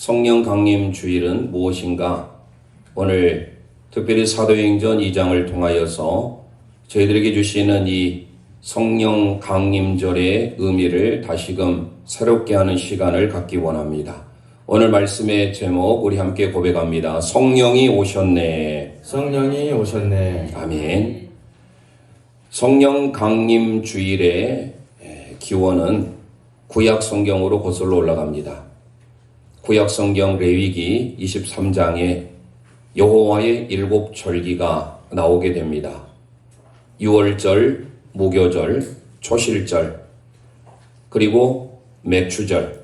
성령 강림 주일은 무엇인가? 오늘 특별히 사도행전 2장을 통하여서 저희들에게 주시는 이 성령 강림절의 의미를 다시금 새롭게 하는 시간을 갖기 원합니다. 오늘 말씀의 제목 우리 함께 고백합니다. 성령이 오셨네. 성령이 오셨네. 아멘. 성령 강림 주일의 기원은 구약 성경으로 거슬러 올라갑니다. 구약 성경 레위기 23장에 여호와의 7절기가 나오게 됩니다. 유월절, 무교절, 초실절, 그리고 맥추절,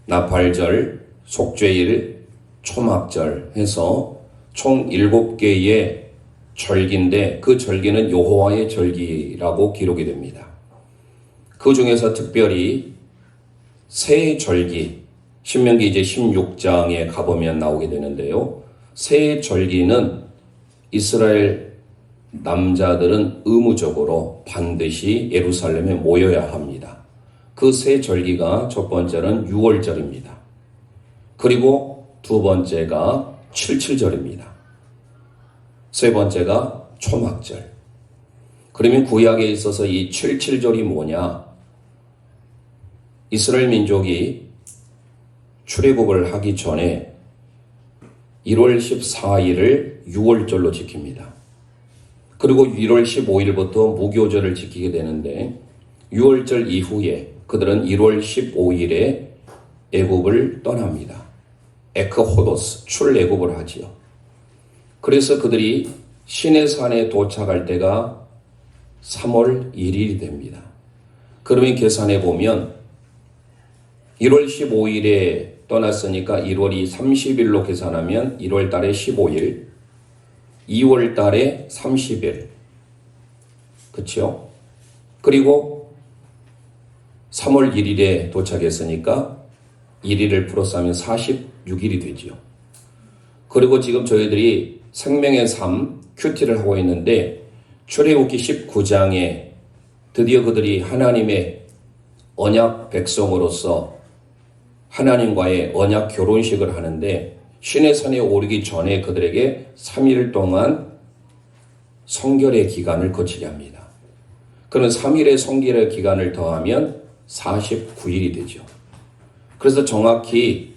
나팔절, 속죄일, 초막절 해서 총 7개의 절기인데 그 절기는 여호와의 절기라고 기록이 됩니다. 그 중에서 특별히 새 절기, 신명기 이제 16장에 가보면 나오게 되는데요. 새 절기는 이스라엘 남자들은 의무적으로 반드시 예루살렘에 모여야 합니다. 그 새 절기가 첫 번째는 유월절입니다. 그리고 두 번째가 칠칠절입니다. 세 번째가 초막절. 그러면 구약에 있어서 이 칠칠절이 뭐냐? 이스라엘 민족이 출애굽을 하기 전에 1월 14일을 유월절로 지킵니다. 그리고 1월 15일부터 무교절을 지키게 되는데 유월절 이후에 그들은 1월 15일에 애굽을 떠납니다. 에크호도스, 출애굽을 하지요. 그래서 그들이 시내산에 도착할 때가 3월 1일이 됩니다. 그러면 계산해 보면 1월 15일에 떠났으니까 1월이 30일로 계산하면 1월 달에 15일, 2월 달에 30일. 그렇죠? 그리고 3월 1일에 도착했으니까 1일을 플러스 하면 46일이 되지요. 그리고 지금 저희들이 생명의 삶 큐티를 하고 있는데 출애굽기 19장에 드디어 그들이 하나님의 언약 백성으로서 하나님과의 언약 결혼식을 하는데 시내산에 오르기 전에 그들에게 3일 동안 성결의 기간을 거치게 합니다. 그런 3일의 성결의 기간을 더하면 49일이 되죠. 그래서 정확히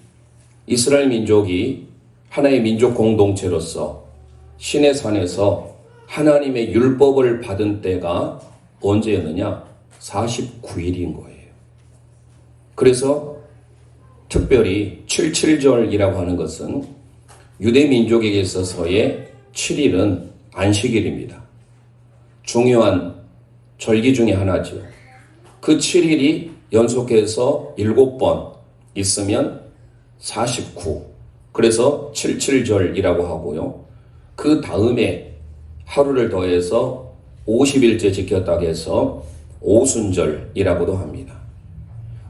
이스라엘 민족이 하나의 민족 공동체로서 시내산에서 하나님의 율법을 받은 때가 언제였느냐? 49일인 거예요. 그래서 특별히 칠칠절이라고 하는 것은 유대 민족에게 있어서의 7일은 안식일입니다. 중요한 절기 중에 하나죠. 그 7일이 연속해서 7번 있으면 49. 그래서 칠칠절이라고 하고요. 그 다음에 하루를 더해서 50일째 지켰다고 해서 오순절이라고도 합니다.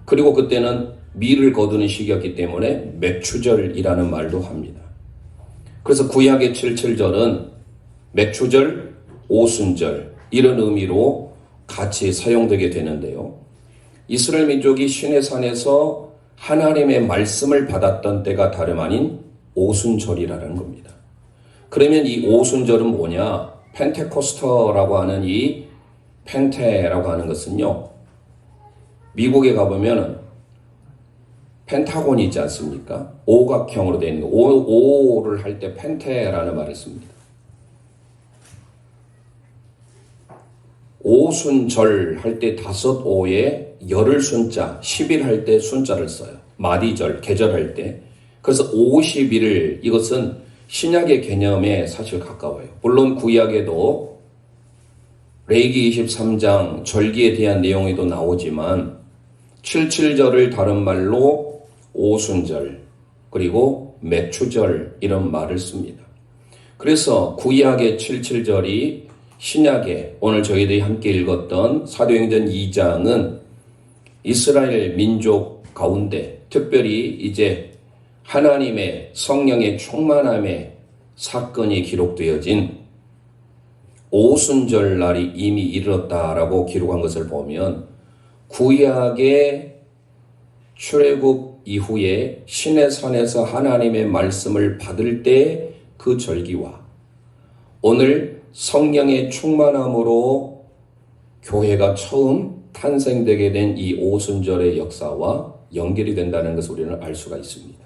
그리고 그때는 밀을 거두는 시기였기 때문에 맥추절이라는 말도 합니다. 그래서 구약의 칠칠절은 맥추절, 오순절 이런 의미로 같이 사용되게 되는데요. 이스라엘 민족이 시내산에서 하나님의 말씀을 받았던 때가 다름 아닌 오순절이라는 겁니다. 그러면 이 오순절은 뭐냐? 펜테코스터라고 하는 이 펜테라고 하는 것은요. 미국에 가보면 펜타곤이 있지 않습니까? 오각형으로 되어 있는 거. 오를 할 때 펜테라는 말을 씁니다. 오순절 할 때 5오에 열을 순자, 10일 할 때 순자를 써요. 마디절, 계절할 때. 그래서 50일 이것은 신약의 개념에 사실 가까워요. 물론 구약에도 레위기 23장 절기에 대한 내용에도 나오지만 칠칠절을 다른 말로 오순절 그리고 맥추절 이런 말을 씁니다. 그래서 구약의 칠칠절이 신약에 오늘 저희들이 함께 읽었던 사도행전 2장은 이스라엘 민족 가운데 특별히 이제 하나님의 성령의 충만함의 사건이 기록되어진 오순절 날이 이미 이르렀다라고 기록한 것을 보면 구약의 출애굽 이후에 신의 산에서 하나님의 말씀을 받을 때 그 절기와 오늘 성령의 충만함으로 교회가 처음 탄생되게 된 이 오순절의 역사와 연결이 된다는 것을 우리는 알 수가 있습니다.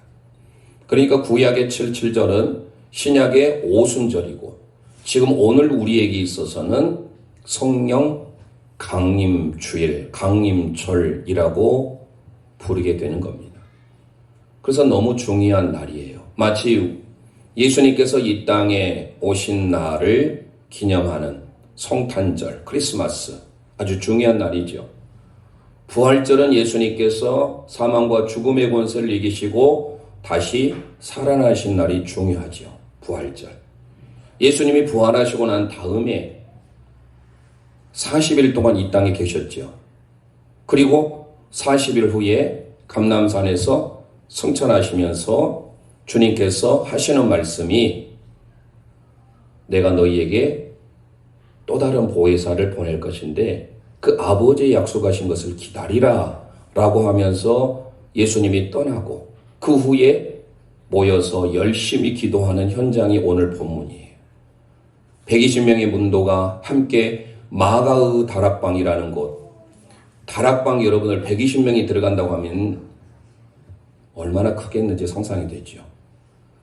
그러니까 구약의 77절은 신약의 오순절이고 지금 오늘 우리에게 있어서는 성령 강림주일, 강림절이라고 부르게 되는 겁니다. 그래서 너무 중요한 날이에요. 마치 예수님께서 이 땅에 오신 날을 기념하는 성탄절, 크리스마스, 아주 중요한 날이죠. 부활절은 예수님께서 사망과 죽음의 권세를 이기시고 다시 살아나신 날이 중요하죠. 부활절. 예수님이 부활하시고 난 다음에 40일 동안 이 땅에 계셨죠. 그리고 40일 후에 감람산에서 승천하시면서 주님께서 하시는 말씀이 내가 너희에게 또 다른 보혜사를 보낼 것인데 그 아버지의 약속하신 것을 기다리라 라고 하면서 예수님이 떠나고 그 후에 모여서 열심히 기도하는 현장이 오늘 본문이에요. 120명의 문도가 함께 마가의 다락방이라는 곳, 다락방 여러분을 120명이 들어간다고 하면 얼마나 크겠는지 상상이 되죠.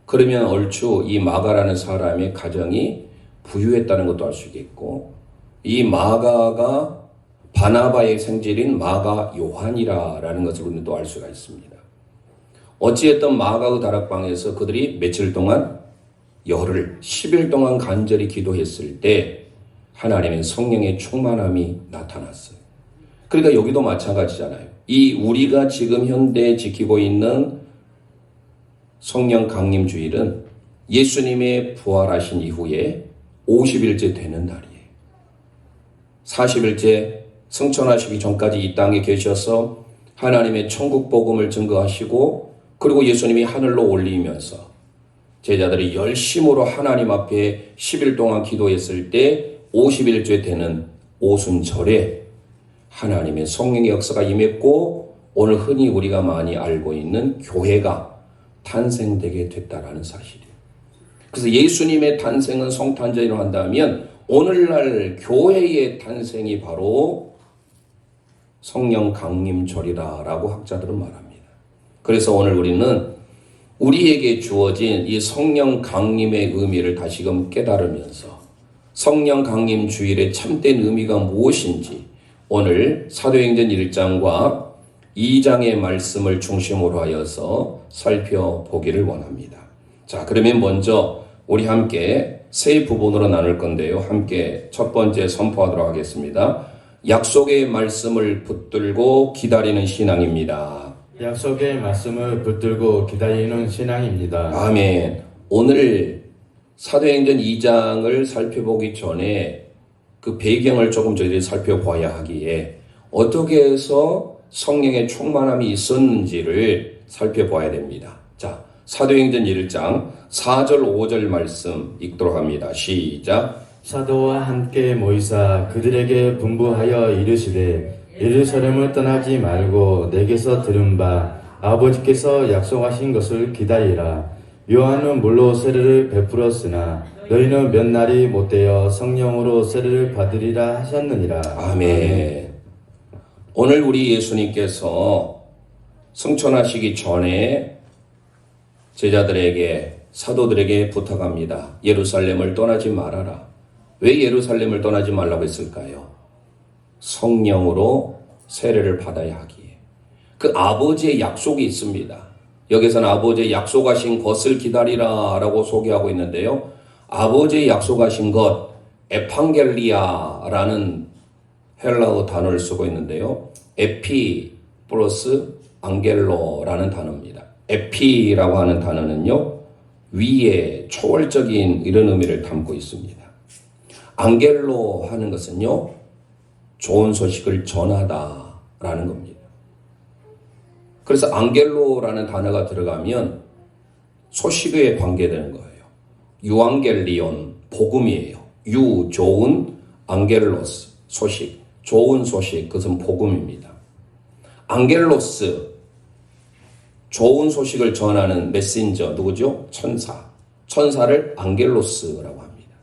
그러면 얼추 이 마가라는 사람의 가정이 부유했다는 것도 알 수 있겠고 이 마가가 바나바의 생질인 마가 요한이라는 것을 우리는 또 알 수가 있습니다. 어찌됐든 마가의 다락방에서 그들이 며칠 동안 열흘, 10일 동안 간절히 기도했을 때 하나님의 성령의 충만함이 나타났어요. 그러니까 여기도 마찬가지잖아요. 이 우리가 지금 현대에 지키고 있는 성령 강림 주일은 예수님의 부활하신 이후에 50일째 되는 날이에요. 40일째 승천하시기 전까지 이 땅에 계셔서 하나님의 천국 복음을 증거하시고 그리고 예수님이 하늘로 올리면서 제자들이 열심으로 하나님 앞에 10일 동안 기도했을 때 50일째 되는 오순절에 하나님의 성령의 역사가 임했고 오늘 흔히 우리가 많이 알고 있는 교회가 탄생되게 됐다라는 사실이에요. 그래서 예수님의 탄생은 성탄절이라고 한다면 오늘날 교회의 탄생이 바로 성령 강림절이라고 학자들은 말합니다. 그래서 오늘 우리는 우리에게 주어진 이 성령 강림의 의미를 다시금 깨달으면서 성령 강림 주일의 참된 의미가 무엇인지 오늘 사도행전 1장과 2장의 말씀을 중심으로 하여서 살펴보기를 원합니다. 자, 그러면 먼저 우리 함께 세 부분으로 나눌 건데요. 함께 첫 번째 선포하도록 하겠습니다. 약속의 말씀을 붙들고 기다리는 신앙입니다. 약속의 말씀을 붙들고 기다리는 신앙입니다. 아멘. 오늘 사도행전 2장을 살펴보기 전에 그 배경을 조금 저희들이 살펴봐야 하기에 어떻게 해서 성령의 충만함이 있었는지를 살펴봐야 됩니다. 자, 사도행전 1장 4절 5절 말씀 읽도록 합니다. 시작. 사도와 함께 모이사 그들에게 분부하여 이르시되 예루살렘을 떠나지 말고 내게서 들은 바 아버지께서 약속하신 것을 기다리라. 요한은 물로 세례를 베풀었으나 너희는 몇 날이 못되어 성령으로 세례를 받으리라 하셨느니라. 아멘. 오늘 우리 예수님께서 승천하시기 전에 제자들에게 사도들에게 부탁합니다. 예루살렘을 떠나지 말아라. 왜 예루살렘을 떠나지 말라고 했을까요? 성령으로 세례를 받아야 하기에. 그 아버지의 약속이 있습니다. 여기서는 아버지의 약속하신 것을 기다리라 라고 소개하고 있는데요. 아버지의 약속하신 것, 에판겔리아라는 헬라어 단어를 쓰고 있는데요. 에피 플러스 안겔로라는 단어입니다. 에피라고 하는 단어는요, 위에 초월적인 이런 의미를 담고 있습니다. 안겔로 하는 것은요, 좋은 소식을 전하다라는 겁니다. 그래서 안겔로라는 단어가 들어가면 소식에 관계되는 거예요. 유앙겔리온, 복음이에요. 유, 좋은, 안겔로스, 소식, 좋은 소식, 그것은 복음입니다. 안겔로스, 좋은 소식을 전하는 메신저 누구죠? 천사. 천사를 안겔로스라고 합니다.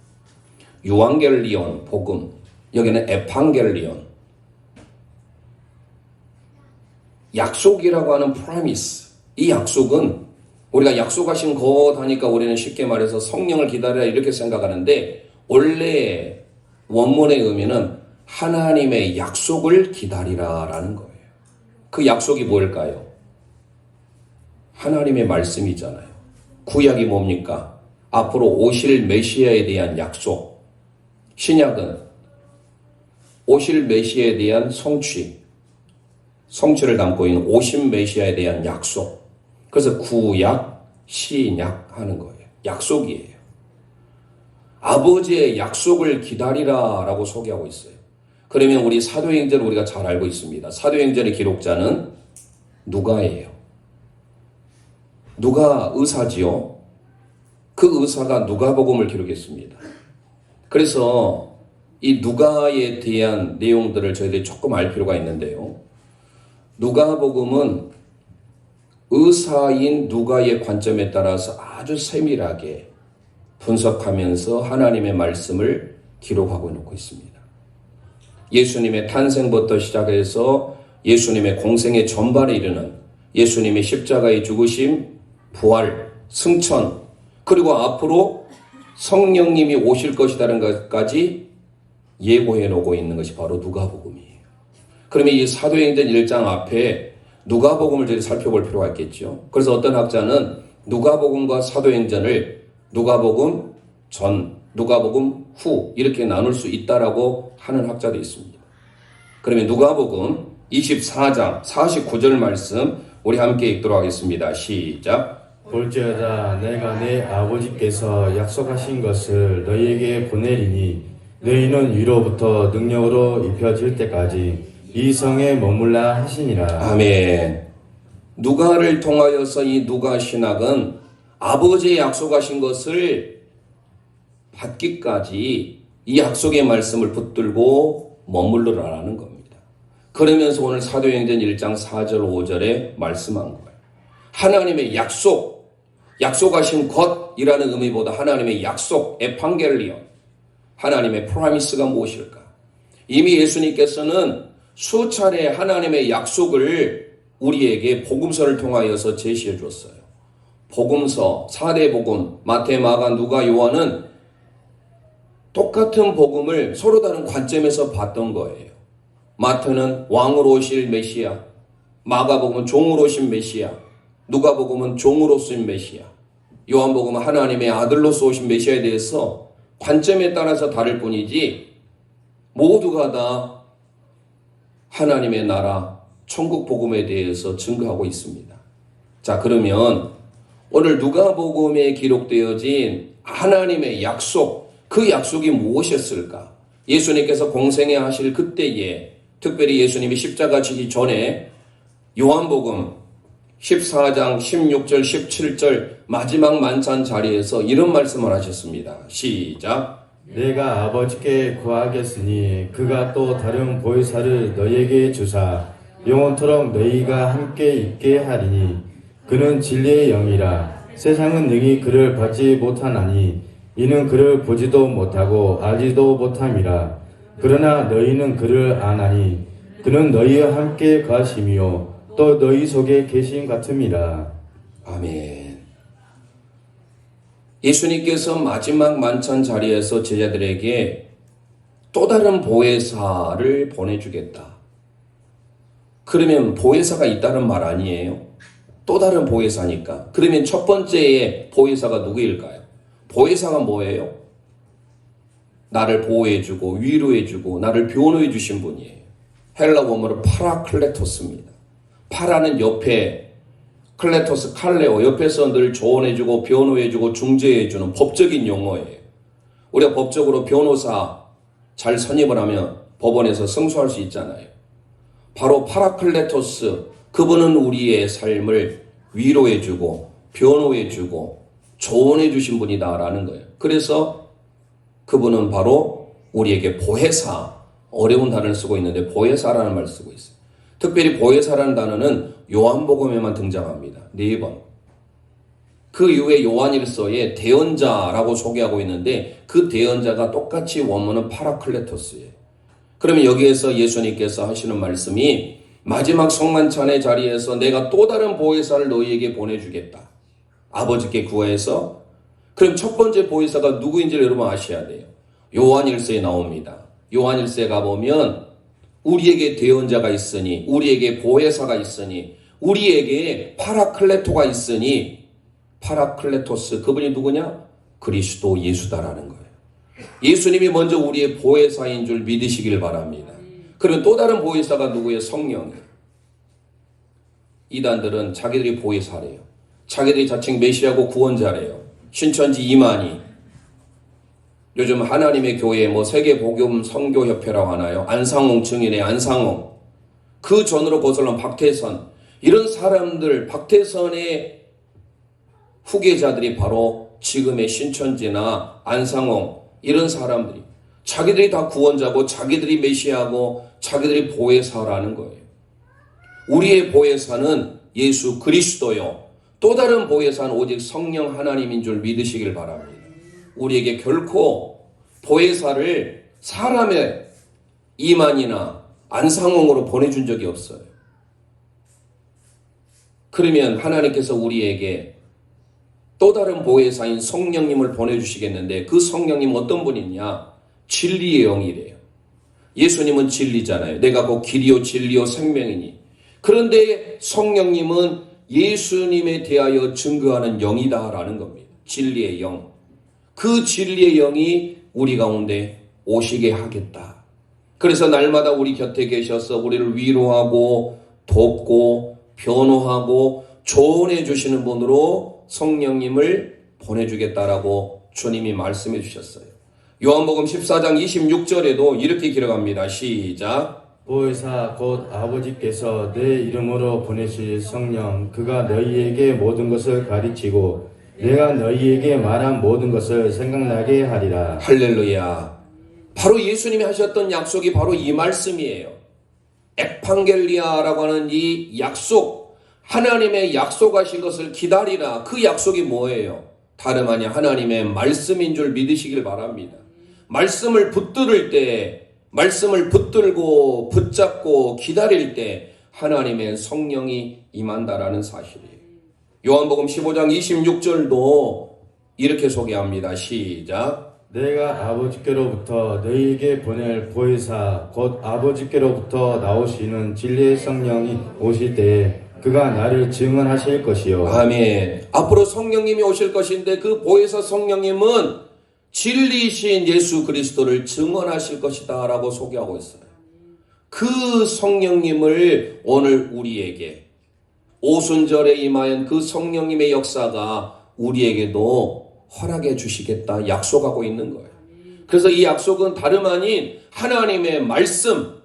유앙겔리온 복음, 여기는 에판겔리온. 약속이라고 하는 프라미스. 이 약속은 우리가 약속하신 것 하니까 우리는 쉽게 말해서 성령을 기다리라 이렇게 생각하는데, 원래 원문의 의미는 하나님의 약속을 기다리라라는 거예요. 그 약속이 뭘까요? 하나님의 말씀이잖아요. 구약이 뭡니까? 앞으로 오실 메시아에 대한 약속. 신약은 오실 메시아에 대한 성취를 담고 있는 오신 메시아에 대한 약속. 그래서 구약, 신약 하는 거예요. 약속이에요. 아버지의 약속을 기다리라라고 소개하고 있어요. 그러면 우리 사도행전을 우리가 잘 알고 있습니다. 사도행전의 기록자는 누가예요. 누가 의사지요. 그 의사가 누가복음을 기록했습니다. 그래서 이 누가에 대한 내용들을 저희들이 조금 알 필요가 있는데요. 누가복음은 의사인 누가의 관점에 따라서 아주 세밀하게 분석하면서 하나님의 말씀을 기록하고 놓고 있습니다. 예수님의 탄생부터 시작해서 예수님의 공생의 전반에 이르는 예수님의 십자가의 죽으심, 부활, 승천, 그리고 앞으로 성령님이 오실 것이라는 것까지 예고해 놓고 있는 것이 바로 누가복음이에요. 그러면 이 사도행전 1장 앞에 누가복음을 저희 살펴볼 필요가 있겠죠. 그래서 어떤 학자는 누가복음과 사도행전을 누가복음 전, 누가복음 후 이렇게 나눌 수 있다라고 하는 학자도 있습니다. 그러면 누가복음 24장 49절 말씀 우리 함께 읽도록 하겠습니다. 시작. 볼지어다 내가 내 아버지께서 약속하신 것을 너희에게 보내리니 너희는 위로부터 능력으로 입혀질 때까지 이 성에 머물라 하시니라. 아멘. 누가를 통하여서 이 누가 신학은 아버지의 약속하신 것을 받기까지 이 약속의 말씀을 붙들고 머물러라라는 겁니다. 그러면서 오늘 사도행전 1장 4절 5절에 말씀한 거예요. 하나님의 약속하신 것이라는 의미보다 하나님의 약속, 에판겔리온, 하나님의 프라미스가 무엇일까? 이미 예수님께서는 수차례 하나님의 약속을 우리에게 복음서를 통하여서 제시해 줬어요. 복음서, 4대 복음, 마태, 마가, 누가, 요한은 똑같은 복음을 서로 다른 관점에서 봤던 거예요. 마태는 왕으로 오실 메시아, 마가복음은 종으로 오신 메시아, 누가복음은 종으로 오신 메시아, 요한복음은 하나님의 아들로서 오신 메시아에 대해서 관점에 따라서 다를 뿐이지 모두가 다 하나님의 나라, 천국 복음에 대해서 증거하고 있습니다. 자, 그러면 오늘 누가복음에 기록되어진 하나님의 약속, 그 약속이 무엇이었을까? 예수님께서 공생애 하실 그때에, 특별히 예수님이 십자가 지기 전에 요한복음 14장 16절 17절 마지막 만찬 자리에서 이런 말씀을 하셨습니다. 시작. 내가 아버지께 구하겠으니 그가 또 다른 보혜사를 너희에게 주사 영원토록 너희가 함께 있게 하리니 그는 진리의 영이라. 세상은 능히 그를 받지 못하나니 이는 그를 보지도 못하고 알지도 못함이라. 그러나 너희는 그를 아나니 그는 너희와 함께 거하심이요 또 너희 속에 계신 같음이라. 아멘. 예수님께서 마지막 만찬 자리에서 제자들에게 또 다른 보혜사를 보내주겠다. 그러면 보혜사가 있다는 말 아니에요? 또 다른 보혜사니까. 그러면 첫 번째의 보혜사가 누구일까요? 보혜사가 뭐예요? 나를 보호해주고 위로해주고 나를 변호해 주신 분이에요. 헬라 원어로 파라클레토스입니다. 파라는 옆에, 클레토스 칼레오, 옆에서 늘 조언해주고 변호해주고 중재해주는 법적인 용어예요. 우리가 법적으로 변호사 잘 선임을 하면 법원에서 승소할 수 있잖아요. 바로 파라클레토스, 그분은 우리의 삶을 위로해주고 변호해주고 조언해주신 분이다라는 거예요. 그래서 그분은 바로 우리에게 보혜사, 어려운 단어를 쓰고 있는데 보혜사라는 말을 쓰고 있어요. 특별히 보혜사라는 단어는 요한복음에만 등장합니다. 4번. 그 이후에 요한일서에 대언자라고 소개하고 있는데 그 대언자가 똑같이 원문은 파라클레토스예요. 그러면 여기에서 예수님께서 하시는 말씀이 마지막 성만찬의 자리에서 내가 또 다른 보혜사를 너희에게 보내주겠다. 아버지께 구해서. 그럼 첫 번째 보혜사가 누구인지를 여러분 아셔야 돼요. 요한일서에 나옵니다. 요한일서에 가보면 우리에게 대언자가 있으니, 우리에게 보혜사가 있으니, 우리에게 파라클레토가 있으니, 파라클레토스, 그분이 누구냐? 그리스도 예수다라는 거예요. 예수님이 먼저 우리의 보혜사인 줄 믿으시길 바랍니다. 그러면 또 다른 보혜사가 누구예요? 성령이에요. 이단들은 자기들이 보혜사래요. 자기들이 자칭 메시아고 구원자래요. 신천지 이만희. 요즘 하나님의 교회 세계복음 선교협회라고 하나요? 안상홍 증인의 안상홍. 그 전으로 거슬러 박태선. 이런 사람들, 박태선의 후계자들이 바로 지금의 신천지나 안상홍 이런 사람들이 자기들이 다 구원자고 자기들이 메시아고 자기들이 보혜사라는 거예요. 우리의 보혜사는 예수 그리스도요. 또 다른 보혜사는 오직 성령 하나님인 줄 믿으시길 바랍니다. 우리에게 결코 보혜사를 사람의 이만이나 안상홍으로 보내준 적이 없어요. 그러면 하나님께서 우리에게 또 다른 보혜사인 성령님을 보내주시겠는데 그 성령님 어떤 분이냐? 진리의 영이래요. 예수님은 진리잖아요. 내가 곧 길이요 진리요 생명이니. 그런데 성령님은 예수님에 대하여 증거하는 영이다라는 겁니다. 진리의 영. 그 진리의 영이 우리 가운데 오시게 하겠다. 그래서 날마다 우리 곁에 계셔서 우리를 위로하고 돕고 변호하고 조언해 주시는 분으로 성령님을 보내주겠다라고 주님이 말씀해 주셨어요. 요한복음 14장 26절에도 이렇게 기록합니다. 시작. 보혜사 곧 아버지께서 내 이름으로 보내실 성령 그가 너희에게 모든 것을 가르치고 내가 너희에게 말한 모든 것을 생각나게 하리라. 할렐루야. 바로 예수님이 하셨던 약속이 바로 이 말씀이에요. 에판겔리아라고 하는 이 약속, 하나님의 약속하신 것을 기다리라. 그 약속이 뭐예요? 다름 아니 하나님의 말씀인 줄 믿으시길 바랍니다. 말씀을 붙들을 때, 말씀을 붙들고 붙잡고 기다릴 때 하나님의 성령이 임한다라는 사실이에요. 요한복음 15장 26절도 이렇게 소개합니다. 시작. 내가 아버지께로부터 너희에게 보낼 보혜사 곧 아버지께로부터 나오시는 진리의 성령이 오실 때에 그가 나를 증언하실 것이요. 아멘. 앞으로 성령님이 오실 것인데 그 보혜사 성령님은 진리이신 예수 그리스도를 증언하실 것이다 라고 소개하고 있어요. 그 성령님을 오늘 우리에게 오순절에 임하연 그 성령님의 역사가 우리에게도 허락해 주시겠다 약속하고 있는 거예요. 그래서 이 약속은 다름 아닌 하나님의 말씀,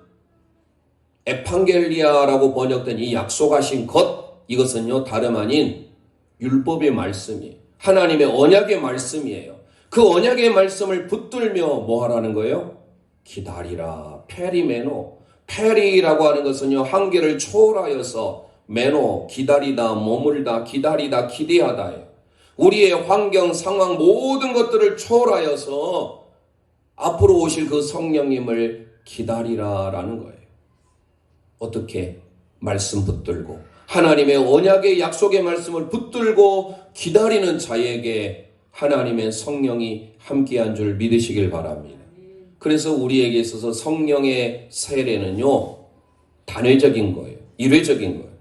에판겔리아라고 번역된 이 약속하신 것, 이것은요 다름 아닌 율법의 말씀이에요. 하나님의 언약의 말씀이에요. 그 언약의 말씀을 붙들며 뭐 하라는 거예요? 기다리라. 페리메노. 페리라고 하는 것은요 한계를 초월하여서 메노, 기다리다, 머물다, 기다리다, 기대하다예요. 우리의 환경, 상황 모든 것들을 초월하여서 앞으로 오실 그 성령님을 기다리라라는 거예요. 어떻게? 말씀 붙들고 하나님의 언약의 약속의 말씀을 붙들고 기다리는 자에게 하나님의 성령이 함께한 줄 믿으시길 바랍니다. 그래서 우리에게 있어서 성령의 세례는요 단회적인 거예요. 일회적인 거예요.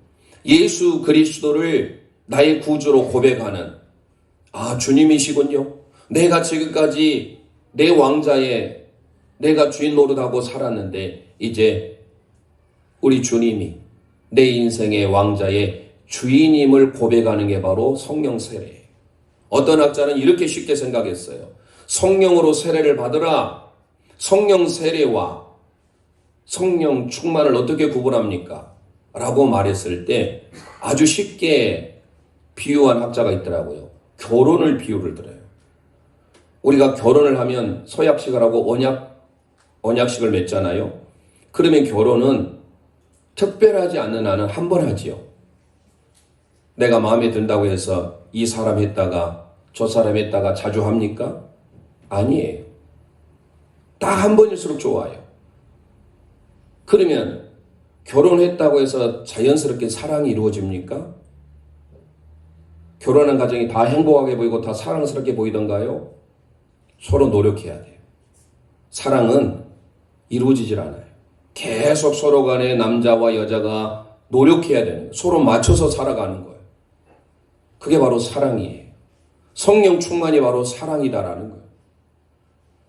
예수 그리스도를 나의 구주로 고백하는 주님이시군요. 내가 지금까지 내 왕자에 내가 주인 노릇하고 살았는데 이제 우리 주님이 내 인생의 왕자의 주인임을 고백하는 게 바로 성령 세례예요. 어떤 학자는 이렇게 쉽게 생각했어요. 성령으로 세례를 받으라. 성령 세례와 성령 충만을 어떻게 구분합니까? 라고 말했을 때 아주 쉽게 비유한 학자가 있더라고요. 결혼을 비유를 들어요. 우리가 결혼을 하면 서약식을 하고 언약식을 맺잖아요. 그러면 결혼은 특별하지 않는 한은 한 번 하지요. 내가 마음에 든다고 해서 이 사람 했다가 저 사람 했다가 자주 합니까? 아니에요. 딱 한 번일수록 좋아요. 그러면 결혼했다고 해서 자연스럽게 사랑이 이루어집니까? 결혼한 가정이 다 행복하게 보이고 다 사랑스럽게 보이던가요? 서로 노력해야 돼요. 사랑은 이루어지질 않아요. 계속 서로 간에 남자와 여자가 노력해야 되는 거예요. 서로 맞춰서 살아가는 거예요. 그게 바로 사랑이에요. 성령 충만이 바로 사랑이다라는 거예요.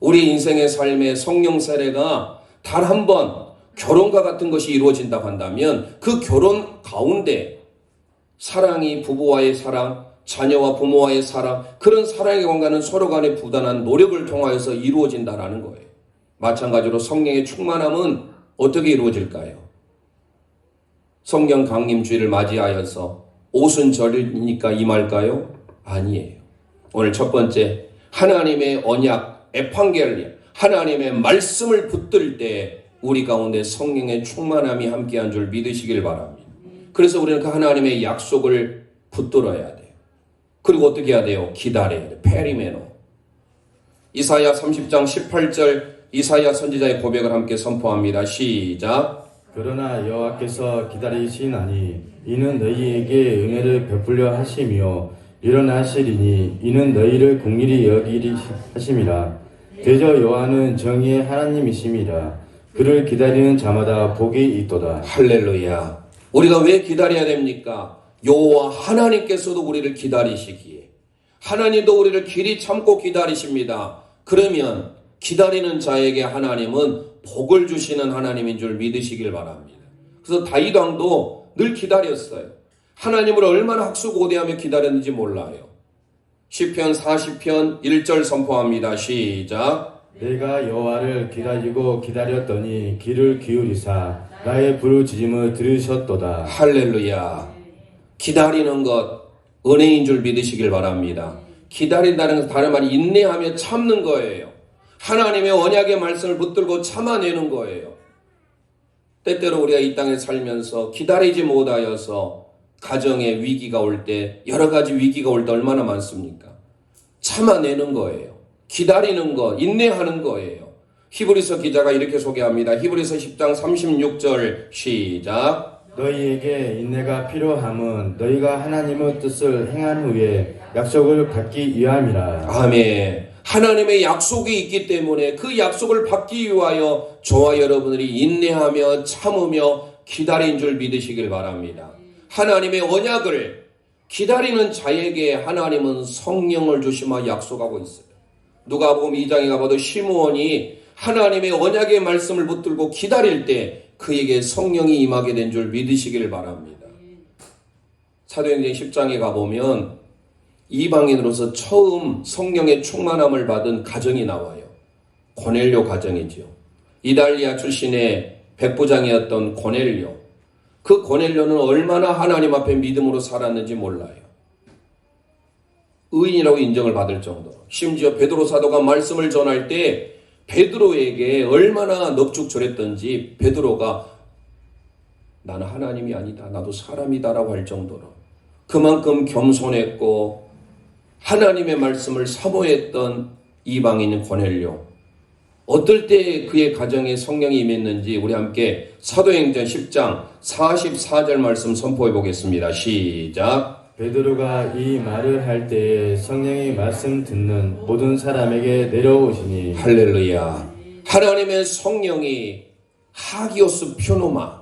우리 인생의 삶의 성령 세례가 단 한 번 결혼과 같은 것이 이루어진다고 한다면 그 결혼 가운데 사랑이 부부와의 사랑, 자녀와 부모와의 사랑, 그런 사랑의 관계는 서로 간의 부단한 노력을 통하여서 이루어진다라는 거예요. 마찬가지로 성령의 충만함은 어떻게 이루어질까요? 성령 강림 주일을 맞이하여서 오순절이니까 임할까요? 아니에요. 오늘 첫 번째, 하나님의 언약, 에판겔리아, 하나님의 말씀을 붙들 때 우리 가운데 성령의 충만함이 함께한 줄 믿으시길 바랍니다. 그래서 우리는 그 하나님의 약속을 붙들어야 돼요. 그리고 어떻게 해야 돼요? 기다려야 돼요. 페리메노. 이사야 30장 18절 이사야 선지자의 고백을 함께 선포합니다. 시작. 그러나 여호와께서 기다리시나니 이는 너희에게 은혜를 베풀려 하시며 일어나시리니 이는 너희를 긍휼히 여기리 하심이라. 대저 여호와는 정의의 하나님이심이라. 그를 기다리는 자마다 복이 있도다. 할렐루야. 우리가 왜 기다려야 됩니까? 여호와 하나님께서도 우리를 기다리시기에 하나님도 우리를 길이 참고 기다리십니다. 그러면 기다리는 자에게 하나님은 복을 주시는 하나님인 줄 믿으시길 바랍니다. 그래서 다윗 왕도 늘 기다렸어요. 하나님을 얼마나 학수고대하며 기다렸는지 몰라요. 시편 40편 1절 선포합니다. 시작. 내가 여호와를 기다리고 기다렸더니 귀를 기울이사 나의 부르짖음을 들으셨도다. 할렐루야. 기다리는 것 은혜인 줄 믿으시길 바랍니다. 기다린다는 것은 다른 말이 인내하며 참는 거예요. 하나님의 언약의 말씀을 붙들고 참아내는 거예요. 때때로 우리가 이 땅에 살면서 기다리지 못하여서 가정에 위기가 올 때, 여러 가지 위기가 올 때 얼마나 많습니까? 참아내는 거예요. 기다리는 것, 인내하는 거예요. 히브리서 기자가 이렇게 소개합니다. 히브리서 10장 36절 시작. 너희에게 인내가 필요함은 너희가 하나님의 뜻을 행한 후에 약속을 받기 위함이라. 아멘. 하나님의 약속이 있기 때문에 그 약속을 받기 위하여 저와 여러분들이 인내하며 참으며 기다린 줄 믿으시길 바랍니다. 하나님의 언약을 기다리는 자에게 하나님은 성령을 주시마 약속하고 있어요. 누가복음 2장에 가봐도 시므온이 하나님의 언약의 말씀을 붙들고 기다릴 때 그에게 성령이 임하게 된 줄 믿으시길 바랍니다. 사도행전 10장에 가보면 이방인으로서 처음 성령의 충만함을 받은 가정이 나와요. 고넬료 가정이죠. 이달리아 출신의 백부장이었던 고넬료. 그 고넬료는 얼마나 하나님 앞에 믿음으로 살았는지 몰라요. 의인이라고 인정을 받을 정도로. 심지어 베드로 사도가 말씀을 전할 때 베드로에게 얼마나 넙죽절했던지 베드로가 나는 하나님이 아니다. 나도 사람이다라고 할 정도로 그만큼 겸손했고 하나님의 말씀을 사모했던 이방인 고넬료. 어떨 때 그의 가정에 성령이 임했는지 우리 함께 사도행전 10장 44절 말씀 선포해 보겠습니다. 시작. 베드로가 이 말을 할 때에 성령이 말씀 듣는 모든 사람에게 내려오시니. 할렐루야. 하나님의 성령이 하기오스 퓨노마,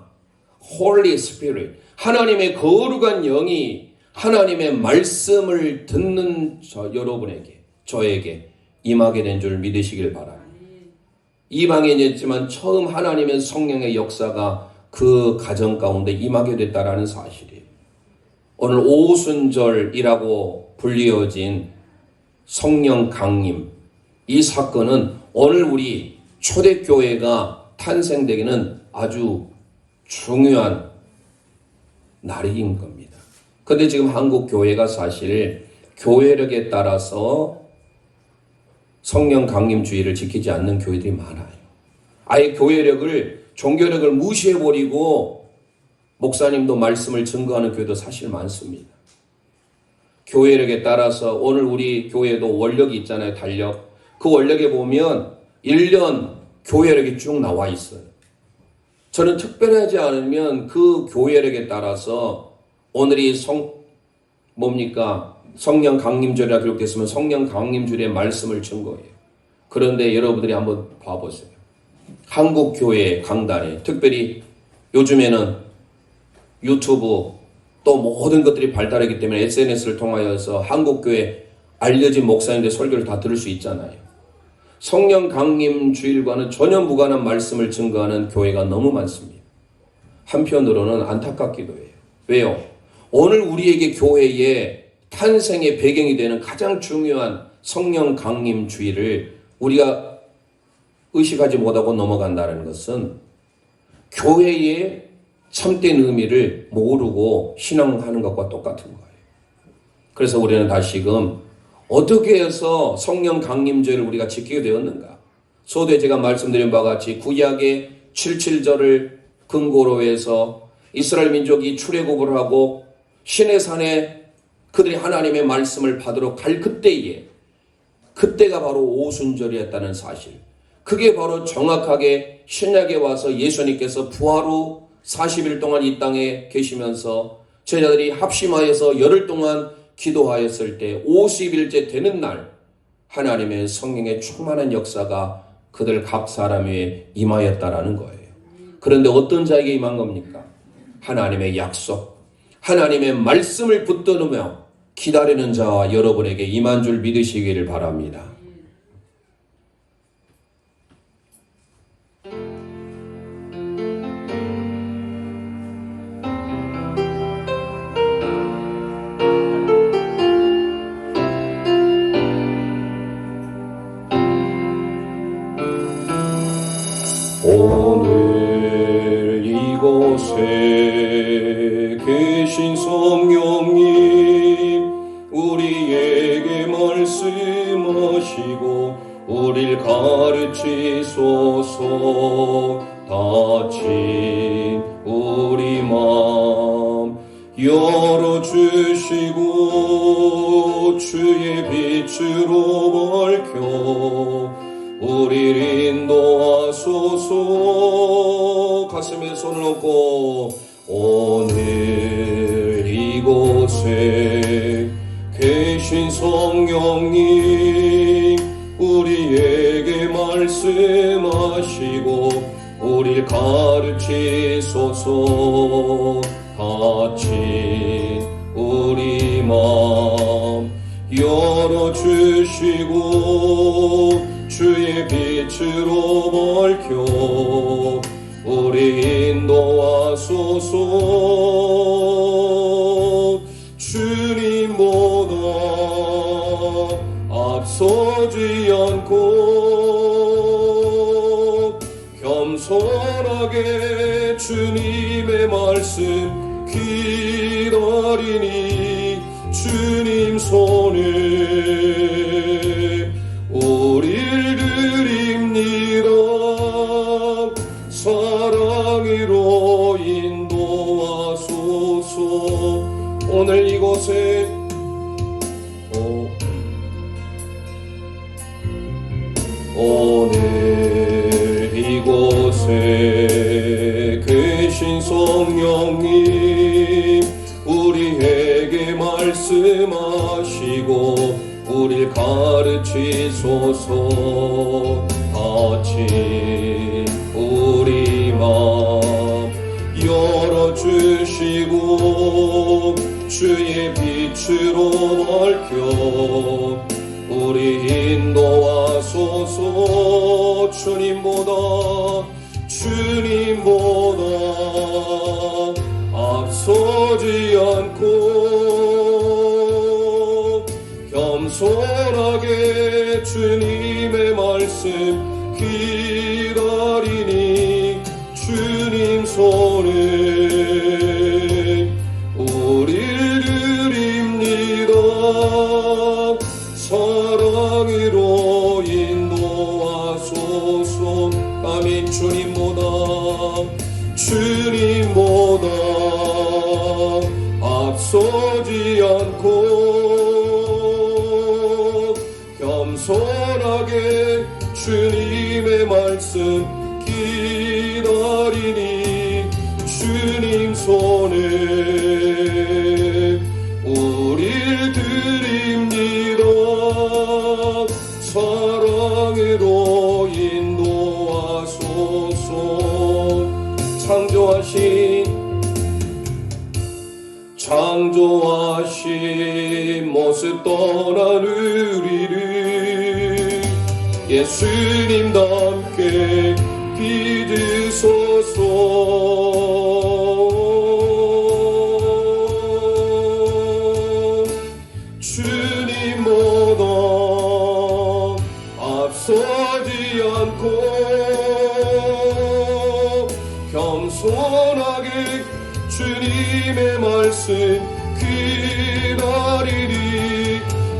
홀리 스피릿, 하나님의 거룩한 영이 하나님의 말씀을 듣는 여러분에게, 저에게 임하게 된 줄 믿으시길 바랍니다. 이방인이었지만 처음 하나님의 성령의 역사가 그 가정 가운데 임하게 됐다라는 사실이에요. 오늘 오순절이라고 불리어진 성령 강림, 이 사건은 오늘 우리 초대교회가 탄생되기는 아주 중요한 날인 겁니다. 그런데 지금 한국 교회가 사실 교회력에 따라서 성령 강림 주의를 지키지 않는 교회들이 많아요. 아예 교회력을, 종교력을 무시해버리고 목사님도 말씀을 증거하는 교회도 사실 많습니다. 교회력에 따라서 오늘 우리 교회도 원력이 있잖아요. 달력. 그 원력에 보면 1년 교회력이 쭉 나와 있어요. 저는 특별하지 않으면 그 교회력에 따라서 오늘이 성령 강림절이라 기록됐으면 성령 강림절의 말씀을 준 거예요. 그런데 여러분들이 한번 봐보세요. 한국 교회 강단에 특별히 요즘에는 유튜브 또 모든 것들이 발달하기 때문에 SNS를 통하여서 한국 교회 알려진 목사님들 설교를 다 들을 수 있잖아요. 성령 강림 주일과는 전혀 무관한 말씀을 증거하는 교회가 너무 많습니다. 한편으로는 안타깝기도 해요. 왜요? 오늘 우리에게 교회의 탄생의 배경이 되는 가장 중요한 성령 강림 주일을 우리가 의식하지 못하고 넘어간다는 것은 교회의 참된 의미를 모르고 신앙하는 것과 똑같은 거예요. 그래서 우리는 다시금 어떻게 해서 성령 강림절을 우리가 지키게 되었는가? 소도에 제가 말씀드린 바와 같이 구약의 77절을 근거로 해서 이스라엘 민족이 출애굽을 하고 시내산에 그들이 하나님의 말씀을 받으러 갈 그때가 바로 오순절이었다는 사실. 그게 바로 정확하게 신약에 와서 예수님께서 부활 후 40일 동안 이 땅에 계시면서 제자들이 합심하여서 열흘 동안 기도하였을 때 50일째 되는 날 하나님의 성령의 충만한 역사가 그들 각 사람 위에 임하였다라는 거예요. 그런데 어떤 자에게 임한 겁니까? 하나님의 약속, 하나님의 말씀을 붙들으며 기다리는 자와 여러분에게 임한 줄 믿으시기를 바랍니다. 오늘 이곳에 계신 성령님 우리에게 말씀하시고 우릴 가르치소서. 닫힌 우리 마음 열어주시고 주의 빛으로 밝혀 우리를 인도하소서. 가슴에 손을 얹고 오늘 이곳에 계신 성령님 우리에게 말씀하시고 우리를 가르치소서. 닫힌 우리 마음 열어주시고 주의 빛으로 밝혀 우리 인도하소서. 주님보다 앞서지 않고 겸손하게 주님의 말씀 기다리니 주님 손에 우릴 드립니다. 사랑으로 인도하소서. 오늘 이곳에 오늘 이곳에 계신 성령님 우리에게 말씀하시고 우릴 가르치소서. 닫힌 우리 마음 열어주시고 주의 빛으로 밝혀 우리 인도하소서. 주님보다 앞서지 않고 겸손하게 주님의 말씀 기다리니 주님 손에 우릴 드립니다. 사랑으로 인도하소서. 아멘. 주님보다 앞서지 않고 겸손하게 주님의 말씀 기다리니 주님 손에 우릴 드립니다. 사랑으로 인도하소서. 창조하신 모습 떠난 우리를 예수님답게 믿으소서. 주님보다 앞서지 않고 겸손하게 주님의 말씀 기다리니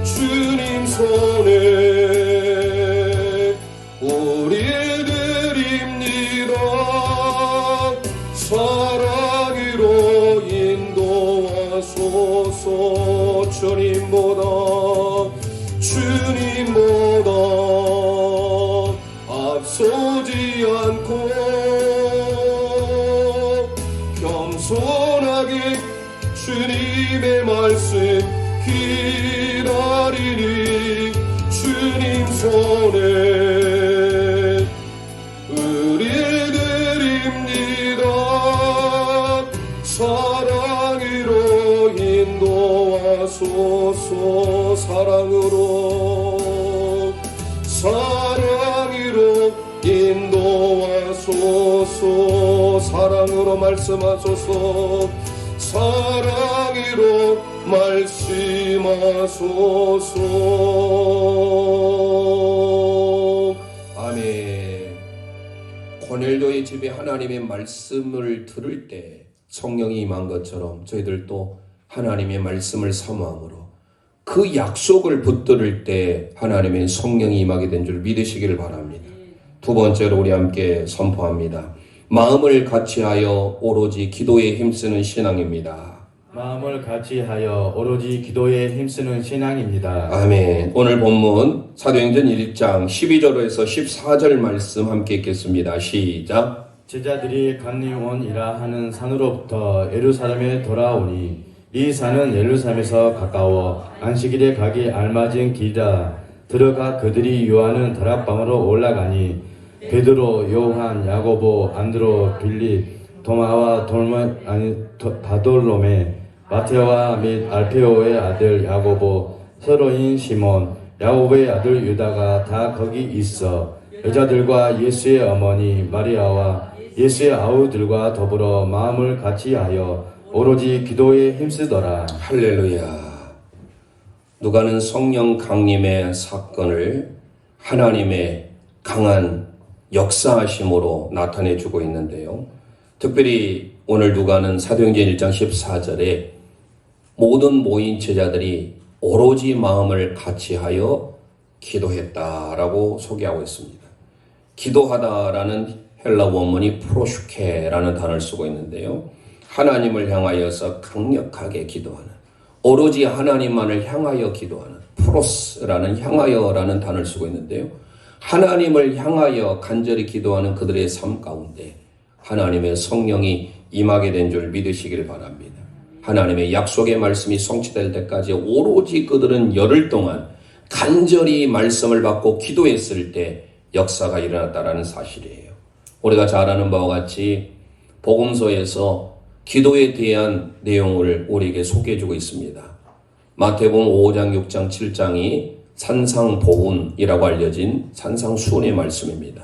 주님 손에 우릴 드립니다. 사랑으로 인도하소서. 주님보다 앞서지 않고 겸손하게 주님의 말씀 기다리니 주님 손에 우릴 드립니다. 사랑으로 인도하소서. 사랑으로 인도하소서. 사랑으로 말씀하소서. 사랑으로 말씀하소서. 아멘. 고넬료의 집에 하나님의 말씀을 들을 때 성령이 임한 것처럼 저희들도 하나님의 말씀을 사모함으로 그 약속을 붙들을 때 하나님의 성령이 임하게 된 줄 믿으시기를 바랍니다. 두 번째로 우리 함께 선포합니다. 마음을 같이하여 오로지 기도에 힘쓰는 신앙입니다. 마음을 같이하여 오로지 기도에 힘쓰는 신앙입니다. 아멘. 오늘 본문 사도행전 1장 12절에서 14절 말씀 함께 읽겠습니다. 시작. 제자들이 감리원이라 하는 산으로부터 예루살렘에 돌아오니 이 산은 예루살렘에서 가까워 안식일에 가기 알맞은 길이라. 들어가 그들이 유하는 다락방으로 올라가니 베드로, 요한, 야고보, 안드로, 빌립, 도마와 바돌로메, 마테오와 및 알페오의 아들 야고보, 서로인 시몬, 야고보의 아들 유다가 다 거기 있어 여자들과 예수의 어머니 마리아와 예수의 아우들과 더불어 마음을 같이하여 오로지 기도에 힘쓰더라. 할렐루야. 누가는 성령 강림의 사건을 하나님의 강한 역사하심으로 나타내주고 있는데요. 특별히 오늘 누가는 사도행전 1장 14절에 모든 모인 제자들이 오로지 마음을 같이하여 기도했다라고 소개하고 있습니다. 기도하다라는 헬라 원문이 프로슈케라는 단어를 쓰고 있는데요. 하나님을 향하여서 강력하게 기도하는, 오로지 하나님만을 향하여 기도하는, 프로스라는 향하여라는 단어를 쓰고 있는데요. 하나님을 향하여 간절히 기도하는 그들의 삶 가운데 하나님의 성령이 임하게 된 줄 믿으시길 바랍니다. 하나님의 약속의 말씀이 성취될 때까지 오로지 그들은 열흘 동안 간절히 말씀을 받고 기도했을 때 역사가 일어났다라는 사실이에요. 우리가 잘 아는 바와 같이 복음서에서 기도에 대한 내용을 우리에게 소개해주고 있습니다. 마태복음 5장, 6장, 7장이 산상보훈이라고 알려진 산상수훈의 말씀입니다.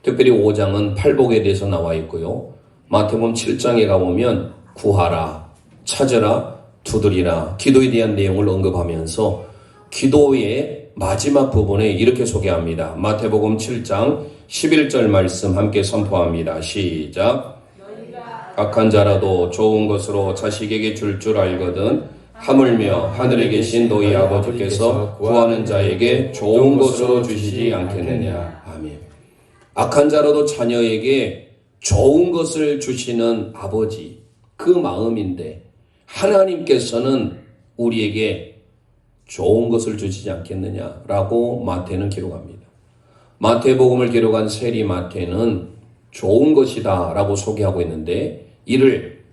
특별히 5장은 팔복에 대해서 나와 있고요. 마태복음 7장에 가보면 구하라, 찾으라, 두드리라, 기도에 대한 내용을 언급하면서 기도의 마지막 부분에 이렇게 소개합니다. 마태복음 7장 11절 말씀 함께 선포합니다. 시작. 악한 자라도 좋은 것으로 자식에게 줄 알거든 하물며 하늘에 계신 너희 아버지께서 구하는 자에게 좋은 것으로 주시지 않겠느냐. 아멘. 악한 자라도 자녀에게 좋은 것을 주시는 아버지, 그 마음인데 하나님께서는 우리에게 좋은 것을 주시지 않겠느냐라고 마태는 기록합니다. 마태복음을 기록한 세리 마태는 좋은 것이다 라고 소개하고 있는데 이를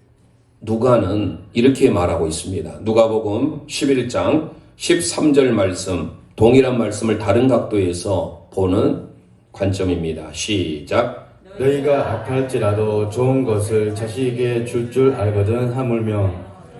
누가는 이렇게 말하고 있습니다. 누가복음 11장 13절 말씀, 동일한 말씀을 다른 각도에서 보는 관점입니다. 시작. 너희가 악할지라도 좋은 것을 자식에게 줄 알거든 하물며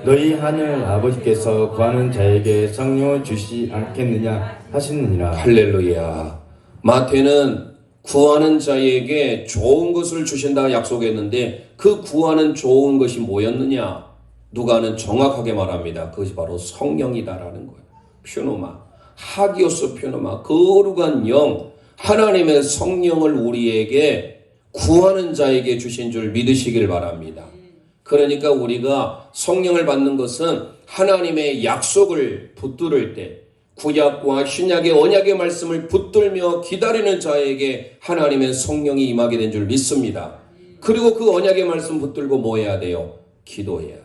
너희 하늘 아버지께서 구하는 자에게 성령을 주시 않겠느냐 하시느니라. 할렐루야. 마태는 구하는 자에게 좋은 것을 주신다 약속했는데 그 구하는 좋은 것이 뭐였느냐? 누가는 정확하게 말합니다. 그것이 바로 성령이다라는 거예요. 퓨노마, 하기오스 퓨노마, 거룩한 영, 하나님의 성령을 우리에게 구하는 자에게 주신 줄 믿으시길 바랍니다. 그러니까 우리가 성령을 받는 것은 하나님의 약속을 붙들을 때 구약과 신약의 언약의 말씀을 붙들며 기다리는 자에게 하나님의 성령이 임하게 된 줄 믿습니다. 그리고 그 언약의 말씀 붙들고 뭐 해야 돼요? 기도해야 돼요.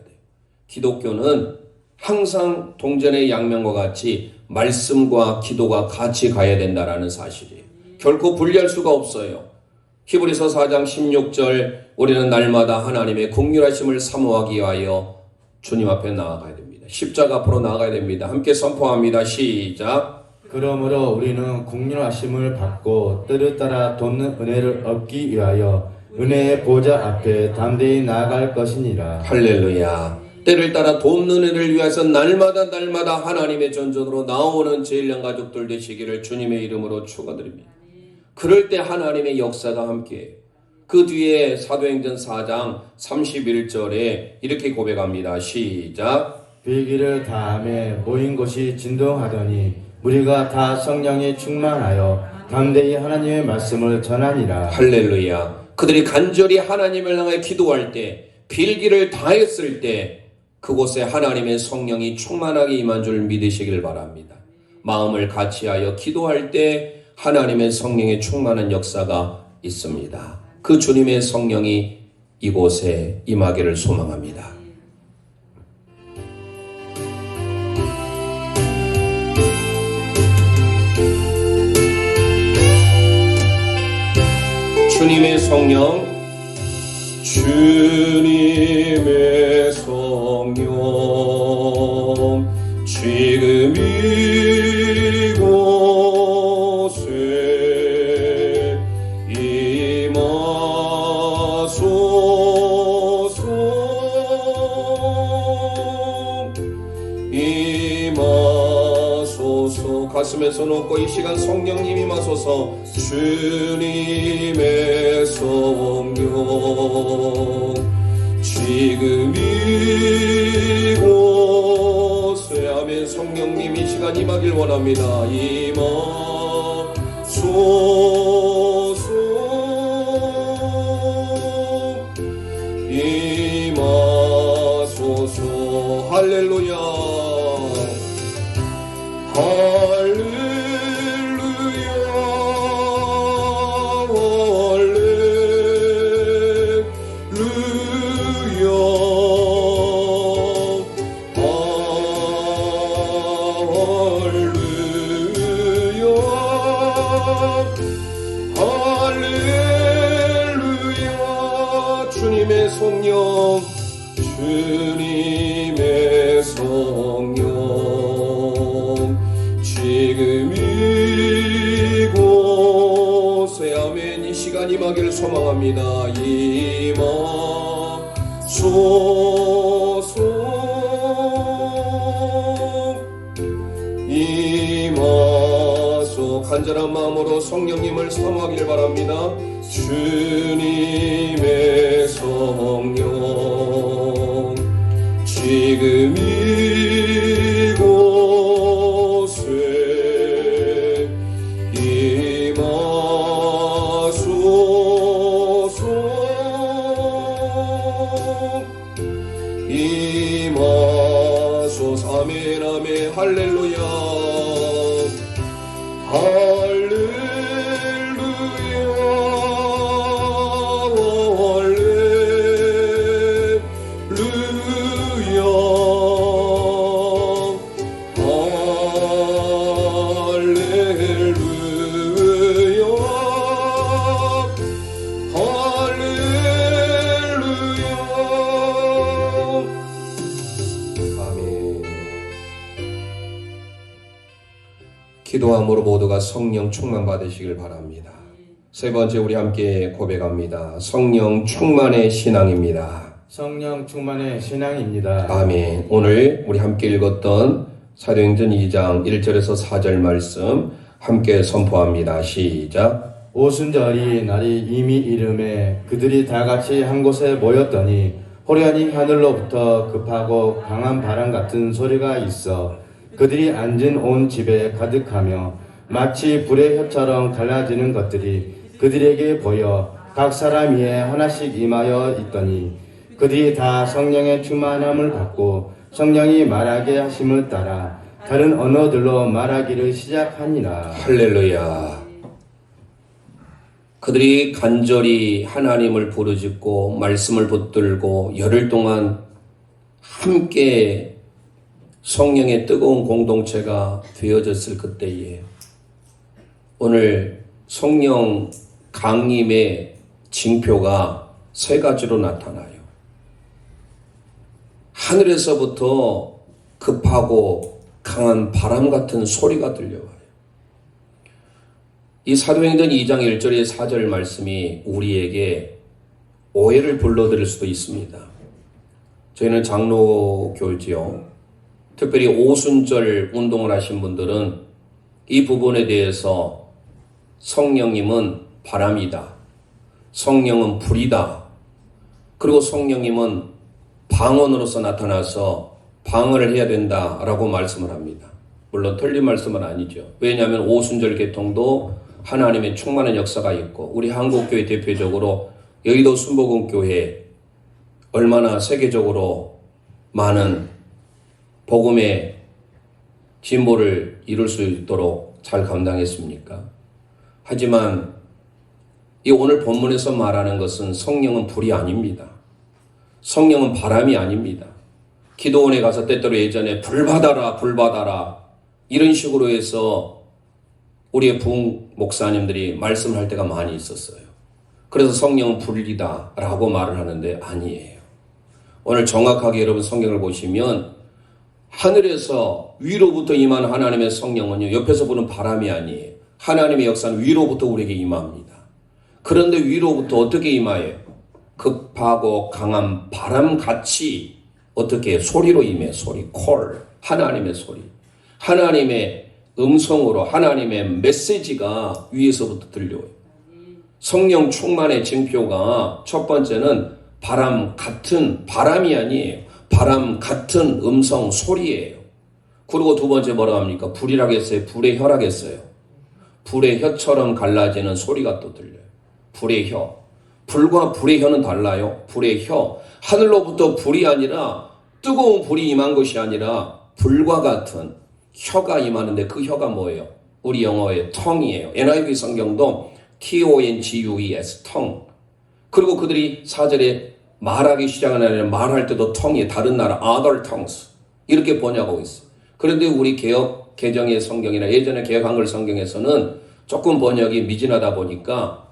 기독교는 항상 동전의 양면과 같이 말씀과 기도가 같이 가야 된다는 사실이에요. 결코 분리할 수가 없어요. 히브리서 4장 16절 우리는 날마다 하나님의 긍휼하심을 사모하기 위하여 주님 앞에 나아가야 됩니다. 십자가 앞으로 나아가야 됩니다. 함께 선포합니다. 시작. 그러므로 우리는 긍휼하심을 받고 때를 따라 돕는 은혜를 얻기 위하여 은혜의 보좌 앞에 담대히 나아갈 것이니라. 할렐루야. 때를 따라 돕는 은혜를 위해서 날마다 하나님의 전전으로 나오는 제일령 가족들 되시기를 주님의 이름으로 축원드립니다. 그럴 때 하나님의 역사가 함께해요. 그 뒤에 사도행전 4장 31절에 이렇게 고백합니다. 시작. 비기를 다함에 모인 곳이 진동하더니 무리가 다 성령에 충만하여 담대히 하나님의 말씀을 전하니라. 할렐루야. 그들이 간절히 하나님을 향해 기도할 때, 빌기를 다했을 때 그곳에 하나님의 성령이 충만하게 임한 줄 믿으시길 바랍니다. 마음을 같이하여 기도할 때 하나님의 성령의 충만한 역사가 있습니다. 그 주님의 성령이 이곳에 임하기를 소망합니다. 주님의 성령, 주님의 성령, 지금 이곳에 임하소서, 임하소서. 가슴에 손 얹고 이 시간 성령님 임하소서. 주님의 성령, 지금 이곳에 아멘. 성령님 이 시간 임하길 원합니다. 임하소서, 임하소서. 할렐루야, 할렐루야. 할렐루야. 주님의 성령, 주님의 성령, 지금 이곳에 아멘. 이 시간 임하기를 소망합니다. 임하소서, 임하소. 간절한 마음으로 성령님을 사모하길 바랍니다. 주님의 성령, 지금 이곳에 임하소서, 임하소서. 아멘, 아멘. 할렐루야, 할렐루야, 할렐루야, 할렐루야. 기도함으로 모두가 성령 충만 받으시길 바랍니다. 세 번째 우리 함께 고백합니다. 성령 충만의 신앙입니다. 성령 충만의 신앙입니다. 아멘. 오늘 우리 함께 읽었던 사도행전 2장 1절에서 4절 말씀 함께 선포합니다. 시작. 오순절이 날이 이미 이름에 그들이 다 같이 한 곳에 모였더니 호련히 하늘로부터 급하고 강한 바람 같은 소리가 있어 그들이 앉은 온 집에 가득하며 마치 불의 혀처럼 갈라지는 것들이 그들에게 보여 각 사람 위에 하나씩 임하여 있더니 그들이 다 성령의 충만함을 받고 성령이 말하게 하심을 따라 다른 언어들로 말하기를 시작하니라. 할렐루야. 그들이 간절히 하나님을 부르짖고 말씀을 붙들고 열흘 동안 함께 성령의 뜨거운 공동체가 되어졌을 그때에 오늘 성령 강림의 징표가 세 가지로 나타나요. 하늘에서부터 급하고 강한 바람 같은 소리가 들려와요. 이 사도행전 2장 1절의 4절 말씀이 우리에게 오해를 불러들일 수도 있습니다. 저희는 장로교지요. 특별히 오순절 운동을 하신 분들은 이 부분에 대해서 성령님은 바람이다. 성령은 불이다. 그리고 성령님은 방언으로서 나타나서 방언을 해야 된다라고 말씀을 합니다. 물론 틀린 말씀은 아니죠. 왜냐하면 오순절 계통도 하나님의 충만한 역사가 있고 우리 한국교회 대표적으로 여의도 순복음교회 얼마나 세계적으로 많은 복음의 진보를 이룰 수 있도록 잘 감당했습니까? 하지만 이 오늘 본문에서 말하는 것은 성령은 불이 아닙니다. 성령은 바람이 아닙니다. 기도원에 가서 때때로 예전에 불 받아라 불 받아라 이런 식으로 해서 우리의 부흥 목사님들이 말씀을 할 때가 많이 있었어요. 그래서 성령은 불이다 라고 말을 하는데 아니에요. 오늘 정확하게 여러분 성경을 보시면 하늘에서 위로부터 임하는 하나님의 성령은요 옆에서 부는 바람이 아니에요. 하나님의 역사는 위로부터 우리에게 임합니다. 그런데 위로부터 어떻게 임하여요? 급하고 강한 바람같이 어떻게 소리로 임해 소리 콜 하나님의 소리 하나님의 음성으로 하나님의 메시지가 위에서부터 들려요. 성령 충만의 징표가 첫 번째는 바람 같은 바람이 아니에요. 바람 같은 음성 소리예요. 그리고 두 번째 뭐라고 합니까? 불이라고 했어요. 불의 혀라고 했어요. 불의 혀처럼 갈라지는 소리가 또 들려요. 불의 혀. 불과 불의 혀는 달라요. 불의 혀. 하늘로부터 불이 아니라 뜨거운 불이 임한 것이 아니라 불과 같은 혀가 임하는데 그 혀가 뭐예요? 우리 영어의 tongue이에요. NIV 성경도 T-O-N-G-U-E-S, tongue. 그리고 그들이 4절에 말하기 시작하는 말할 때도 tongue이 다른 나라 other tongues 이렇게 번역하고 있어요. 그런데 우리 개역 개정의 성경이나 예전에 개역 한글 성경에서는 조금 번역이 미진하다 보니까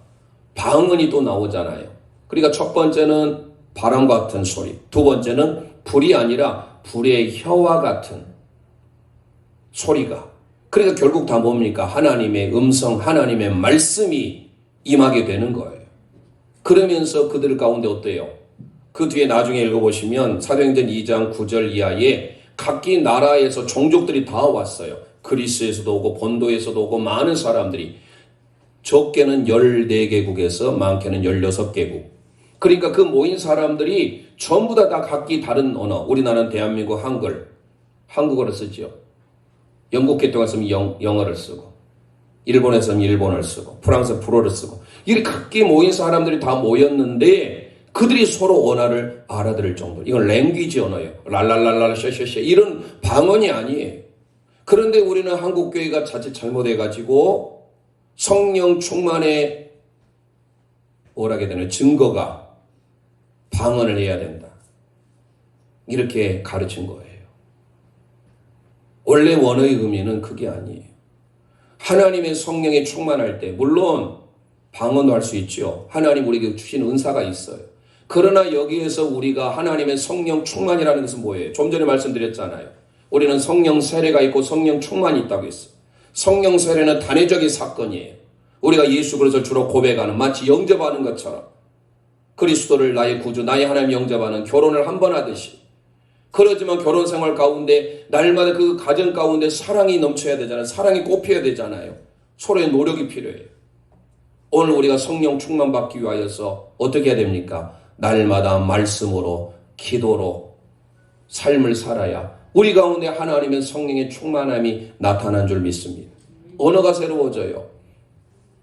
방언이 또 나오잖아요. 그러니까 첫 번째는 바람 같은 소리, 두 번째는 불이 아니라 불의 혀와 같은 소리가. 그러니까 결국 다 뭡니까? 하나님의 음성, 하나님의 말씀이 임하게 되는 거예요. 그러면서 그들 가운데 어때요? 그 뒤에 나중에 읽어보시면 사도행전 2장 9절 이하에 각기 나라에서 종족들이 다 왔어요. 그리스에서도 오고 본도에서도 오고 많은 사람들이 적게는 14개국에서 많게는 16개국. 그러니까 그 모인 사람들이 전부 다 각기 다른 언어. 우리나라는 대한민국 한국어를 쓰죠. 영국 계통에서는 영어를 쓰고 일본에서는 일본어를 쓰고 프랑스 불어를 쓰고 이렇게 각기 모인 사람들이 다 모였는데 그들이 서로 언어를 알아들을 정도. 이건 랭귀지 언어예요. 랄랄랄랄 샤샤샤 이런 방언이 아니에요. 그런데 우리는 한국교회가 자칫 잘못해가지고 성령 충만의 뭐라게 해야 되나 증거가 방언을 해야 된다. 이렇게 가르친 거예요. 원래 원어의 의미는 그게 아니에요. 하나님의 성령에 충만할 때 물론 방언도 할 수 있죠. 하나님 우리에게 주신 은사가 있어요. 그러나 여기에서 우리가 하나님의 성령 충만이라는 것은 뭐예요? 좀 전에 말씀드렸잖아요. 우리는 성령 세례가 있고 성령 충만이 있다고 했어요. 성령 세례는 단회적인 사건이에요. 우리가 예수 그리스도를 주로 고백하는, 마치 영접하는 것처럼 그리스도를 나의 구주, 나의 하나님 영접하는 결혼을 한 번 하듯이. 그러지만 결혼 생활 가운데 날마다 그 가정 가운데 사랑이 넘쳐야 되잖아요. 사랑이 꽃피어야 되잖아요. 서로의 노력이 필요해요. 오늘 우리가 성령 충만 받기 위하여서 어떻게 해야 됩니까? 날마다 말씀으로, 기도로 삶을 살아야 우리 가운데 하나님의 성령의 충만함이 나타난 줄 믿습니다. 언어가 새로워져요.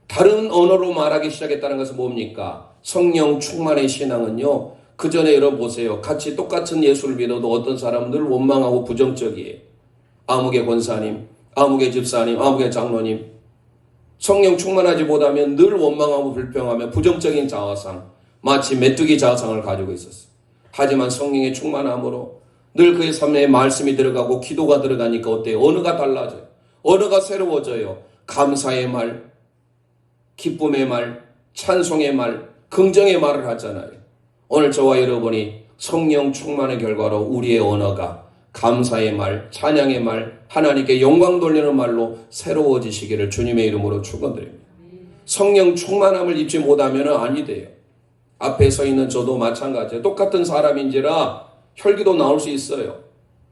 다른 언어로 말하기 시작했다는 것은 뭡니까? 성령 충만의 신앙은요, 그 전에 여러분 보세요. 같이 똑같은 예수를 믿어도 어떤 사람은 늘 원망하고 부정적이에요. 아무개 권사님, 아무개 집사님, 아무개 장로님. 성령 충만하지 못하면 늘 원망하고 불평하며 부정적인 자화상, 마치 메뚜기 자화상을 가지고 있었어요. 하지만 성령의 충만함으로 늘 그의 삶에 말씀이 들어가고 기도가 들어가니까 어때요? 언어가 달라져요. 언어가 새로워져요. 감사의 말, 기쁨의 말, 찬송의 말, 긍정의 말을 하잖아요. 오늘 저와 여러분이 성령 충만의 결과로 우리의 언어가 감사의 말, 찬양의 말, 하나님께 영광 돌리는 말로 새로워지시기를 주님의 이름으로 축원드립니다. 성령 충만함을 입지 못하면 아니 돼요. 앞에 서 있는 저도 마찬가지예요. 똑같은 사람인지라 혈기도 나올 수 있어요.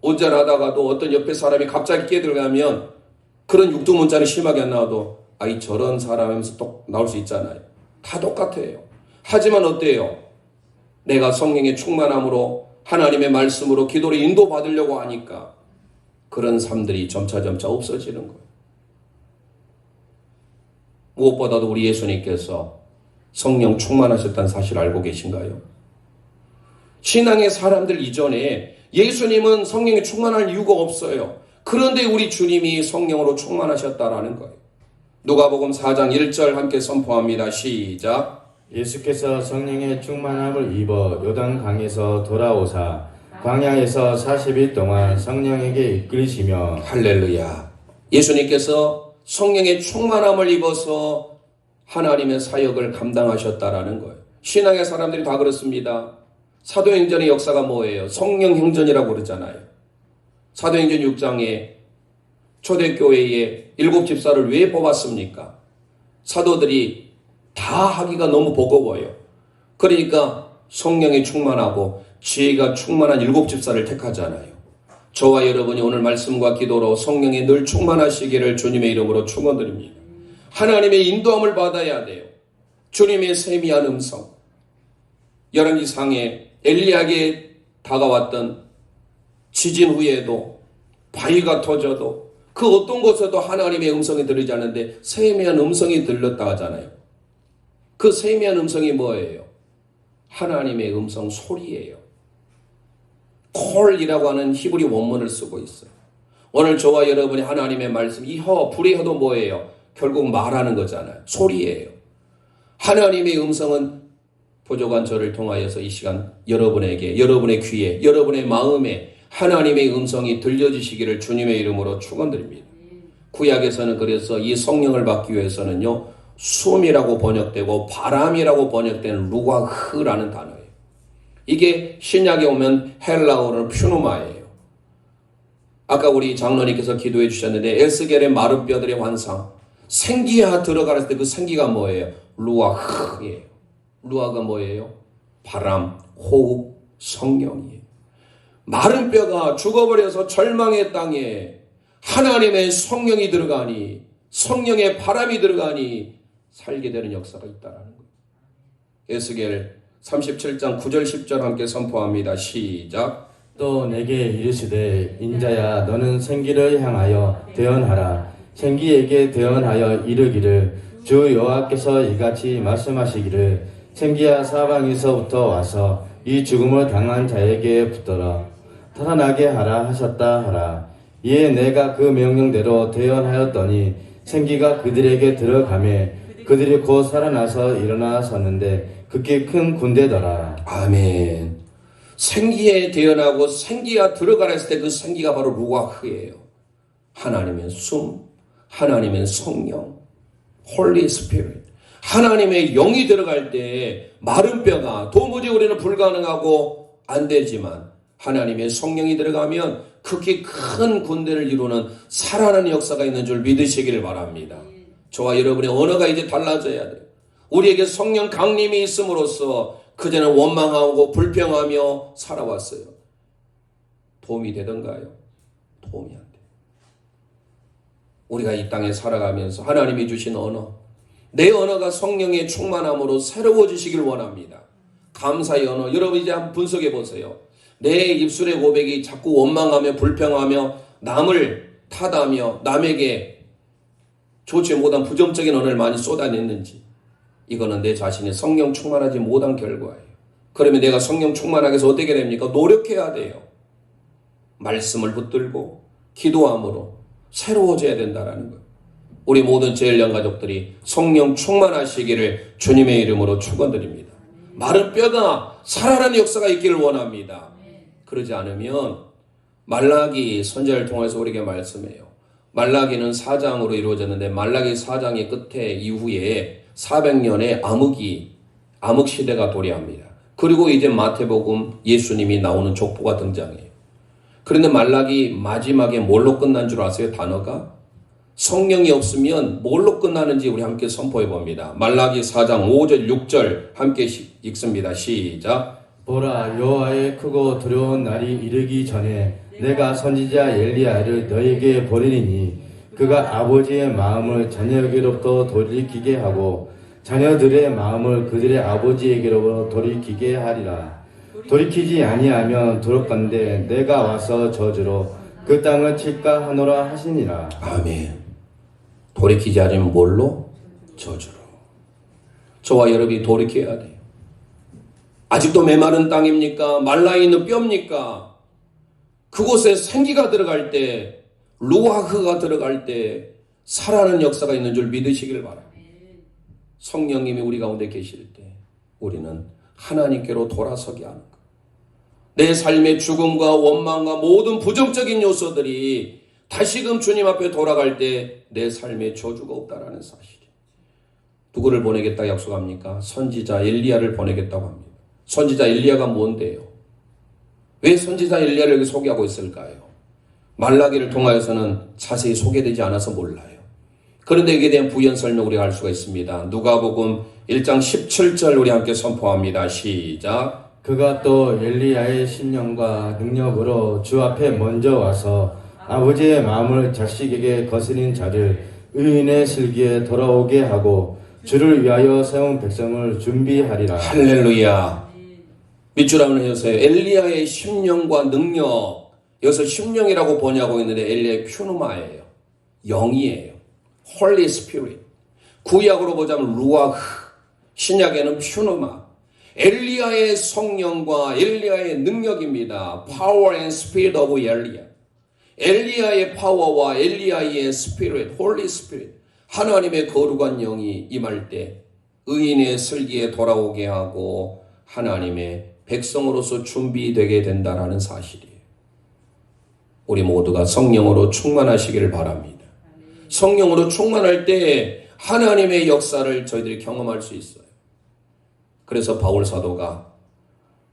운전하다가도 어떤 옆에 사람이 갑자기 끼어들어가면 그런 육두문자는 심하게 안 나와도 아이 저런 사람 하면서 또 나올 수 있잖아요. 다 똑같아요. 하지만 어때요? 내가 성령의 충만함으로 하나님의 말씀으로 기도를 인도받으려고 하니까 그런 삶들이 점차 없어지는 거예요. 무엇보다도 우리 예수님께서 성령 충만하셨다는 사실 알고 계신가요? 신앙의 사람들 이전에 예수님은 성령이 충만할 이유가 없어요. 그런데 우리 주님이 성령으로 충만하셨다라는 거예요. 누가복음 4장 1절 함께 선포합니다. 시작. 예수께서 성령의 충만함을 입어 요단강에서 돌아오사 광야에서 40일 동안 성령에게 이끌리시며. 할렐루야. 예수님께서 성령의 충만함을 입어서 하나님의 사역을 감당하셨다라는 거예요. 신앙의 사람들이 다 그렇습니다. 사도행전의 역사가 뭐예요? 성령 행전이라고 그러잖아요. 사도행전 6장에 초대교회에 7 집사를 왜 뽑았습니까? 사도들이 다 하기가 너무 버거워요. 그러니까 성령이 충만하고 지혜가 충만한 7 집사를 택하잖아요. 저와 여러분이 오늘 말씀과 기도로 성령이 늘 충만하시기를 주님의 이름으로 축원드립니다. 하나님의 인도함을 받아야 돼요. 주님의 세미한 음성. 열왕기상에 엘리야에게 다가왔던 지진 후에도 바위가 터져도 그 어떤 곳에도 하나님의 음성이 들리지 않는데 세미한 음성이 들렸다 하잖아요. 그 세미한 음성이 뭐예요? 하나님의 음성 소리예요. 콜이라고 하는 히브리 원문을 쓰고 있어요. 오늘 저와 여러분이 하나님의 말씀, 이 불의 혀도 뭐예요? 결국 말하는 거잖아요. 소리예요. 하나님의 음성은 부족한 저를 통하여서 이 시간 여러분에게, 여러분의 귀에, 여러분의 마음에 하나님의 음성이 들려주시기를 주님의 이름으로 축원드립니다. 구약에서는 그래서 이 성령을 받기 위해서는요, 숨이라고 번역되고 바람이라고 번역되는 루아흐라는 단어예요. 이게 신약에 오면 헬라어는 퓨누마예요. 아까 우리 장로님께서 기도해 주셨는데 에스겔의 마른 뼈들의 환상, 생기가 들어갈 때 그 생기가 뭐예요? 루아흐예요. 루아가 뭐예요? 바람, 호흡, 성령이에요. 마른 뼈가 죽어버려서 절망의 땅에 하나님의 성령이 들어가니, 성령의 바람이 들어가니 살게 되는 역사가 있다는 거예요. 에스겔 37장 9절 10절 함께 선포합니다. 시작. 또 내게 이르시되 인자야 너는 생기를 향하여 대언하라. 생기에게 대언하여 이르기를 주 여호와께서 이같이 말씀하시기를 생기야 사방에서부터 와서 이 죽음을 당한 자에게 붙들어 살아나게 하라 하셨다 하라. 이에 내가 그 명령대로 대언하였더니 생기가 그들에게 들어가매 그들이 곧 살아나서 일어나 섰는데 극히 큰 군대더라. 아멘. 생기에 대언하고 생기가 들어가라 했을 때 그 생기가 바로 루아흐예요. 하나님의 숨, 하나님의 성령, 홀리 스피릿. 하나님의 영이 들어갈 때 마른 뼈가 도무지 우리는 불가능하고 안 되지만 하나님의 성령이 들어가면 극히 큰 군대를 이루는 살아나는 역사가 있는 줄 믿으시길 바랍니다. 저와 여러분의 언어가 이제 달라져야 돼요. 우리에게 성령 강림이 있음으로써 그전에는 원망하고 불평하며 살아왔어요. 도움이 되던가요? 도움이 안 돼요. 우리가 이 땅에 살아가면서 하나님이 주신 언어, 내 언어가 성령의 충만함으로 새로워지시길 원합니다. 감사의 언어, 여러분 이제 한번 분석해 보세요. 내 입술의 고백이 자꾸 원망하며 불평하며 남을 탓하며 남에게 좋지 못한 부정적인 언어를 많이 쏟아냈는지, 이거는 내 자신이 성령 충만하지 못한 결과예요. 그러면 내가 성령 충만하게 해서 어떻게 됩니까? 노력해야 돼요. 말씀을 붙들고 기도함으로 새로워져야 된다는 거예요. 우리 모든 제일령 가족들이 성령 충만하시기를 주님의 이름으로 축원드립니다. 마른 뼈가 살아나는 역사가 있기를 원합니다. 그러지 않으면 말라기 선지자를 통해서 우리에게 말씀해요. 말라기는 4장으로 이루어졌는데 말라기 4장의 끝에 이후에 400년의 암흑 시대가 도래합니다. 그리고 이제 마태복음 예수님이 나오는 족보가 등장해요. 그런데 말라기 마지막에 뭘로 끝난 줄 아세요? 단어가? 성령이 없으면 뭘로 끝나는지 우리 함께 선포해 봅니다. 말라기 4장 5절 6절 함께 읽습니다. 시작. 보라, 여호와의 크고 두려운 날이 이르기 전에 내가 선지자 엘리야를 너에게 보내리니 그가 아버지의 마음을 자녀에게로부터 돌이키게 하고 자녀들의 마음을 그들의 아버지에게로 돌이키게 하리라. 돌이키지 아니하면 돌아간대 내가 와서 저주로 그 땅을 칠까 하노라 하시니라. 아멘. 돌이키지 않으면 뭘로? 저주로. 저와 여러분이 돌이켜야 돼요. 아직도 메마른 땅입니까? 말라있는 뼈입니까? 그곳에 생기가 들어갈 때, 루아흐가 들어갈 때 살아나는 역사가 있는 줄 믿으시길 바랍니다. 성령님이 우리 가운데 계실 때 우리는 하나님께로 돌아서게 하는 것. 내 삶의 죽음과 원망과 모든 부정적인 요소들이 다시금 주님 앞에 돌아갈 때 내 삶에 저주가 없다라는 사실이에요. 누구를 보내겠다 약속합니까? 선지자 엘리야를 보내겠다고 합니다. 선지자 엘리야가 뭔데요? 왜 선지자 엘리야를 여기 소개하고 있을까요? 말라기를 통하여서는 자세히 소개되지 않아서 몰라요. 그런데 여기에 대한 부연 설명 우리가 알 수가 있습니다. 누가복음 1장 17절 우리 함께 선포합니다. 시작. 그가 또 엘리야의 신령과 능력으로 주 앞에 먼저 와서 아버지의 마음을 자식에게 거스린 자를 의인의 슬기에 돌아오게 하고 주를 위하여 세운 백성을 준비하리라. 할렐루야. 밑줄 한번 해주세요. 엘리야의 심령과 능력, 여기서 심령이라고 번역하고 있는데 엘리야의 퓨누마예요. 영이에요. Holy Spirit. 구약으로 보자면 루아흐, 신약에는 퓨누마. 엘리야의 성령과 엘리야의 능력입니다. Power and Spirit of Eliah. 엘리야의 파워와 엘리야의 스피릿, 홀리 스피릿, 하나님의 거룩한 영이 임할 때 의인의 슬기에 돌아오게 하고 하나님의 백성으로서 준비되게 된다라는 사실이에요. 우리 모두가 성령으로 충만하시기를 바랍니다. 성령으로 충만할 때 하나님의 역사를 저희들이 경험할 수 있어요. 그래서 바울 사도가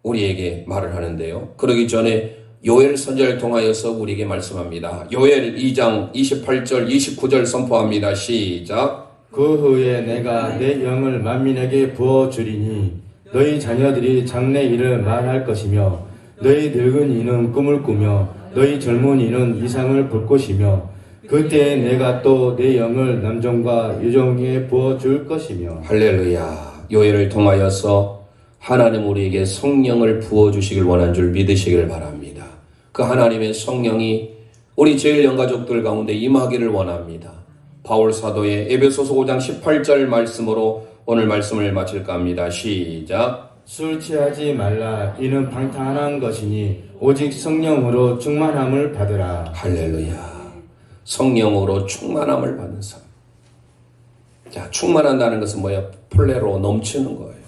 우리에게 말을 하는데요. 그러기 전에 요엘 선지자를 통하여서 우리에게 말씀합니다. 요엘 2장 28절 29절 선포합니다. 시작. 그 후에 내가 내 영을 만민에게 부어주리니 너희 자녀들이 장래 일을 말할 것이며 너희 늙은 이는 꿈을 꾸며 너희 젊은 이는 이상을 볼 것이며 그때 내가 또 내 영을 남종과 여종에게 부어줄 것이며. 할렐루야. 요엘을 통하여서 하나님 우리에게 성령을 부어주시길 원한 줄 믿으시길 바랍니다. 그 하나님의 성령이 우리 제일령 가족들 가운데 임하기를 원합니다. 바울 사도의 에베소서 5장 18절 말씀으로 오늘 말씀을 마칠까 합니다. 시작. 술 취하지 말라. 이는 방탕한 것이니 오직 성령으로 충만함을 받으라. 할렐루야. 성령으로 충만함을 받는 삶. 자, 충만한다는 것은 뭐예요? 플레로 넘치는 거예요.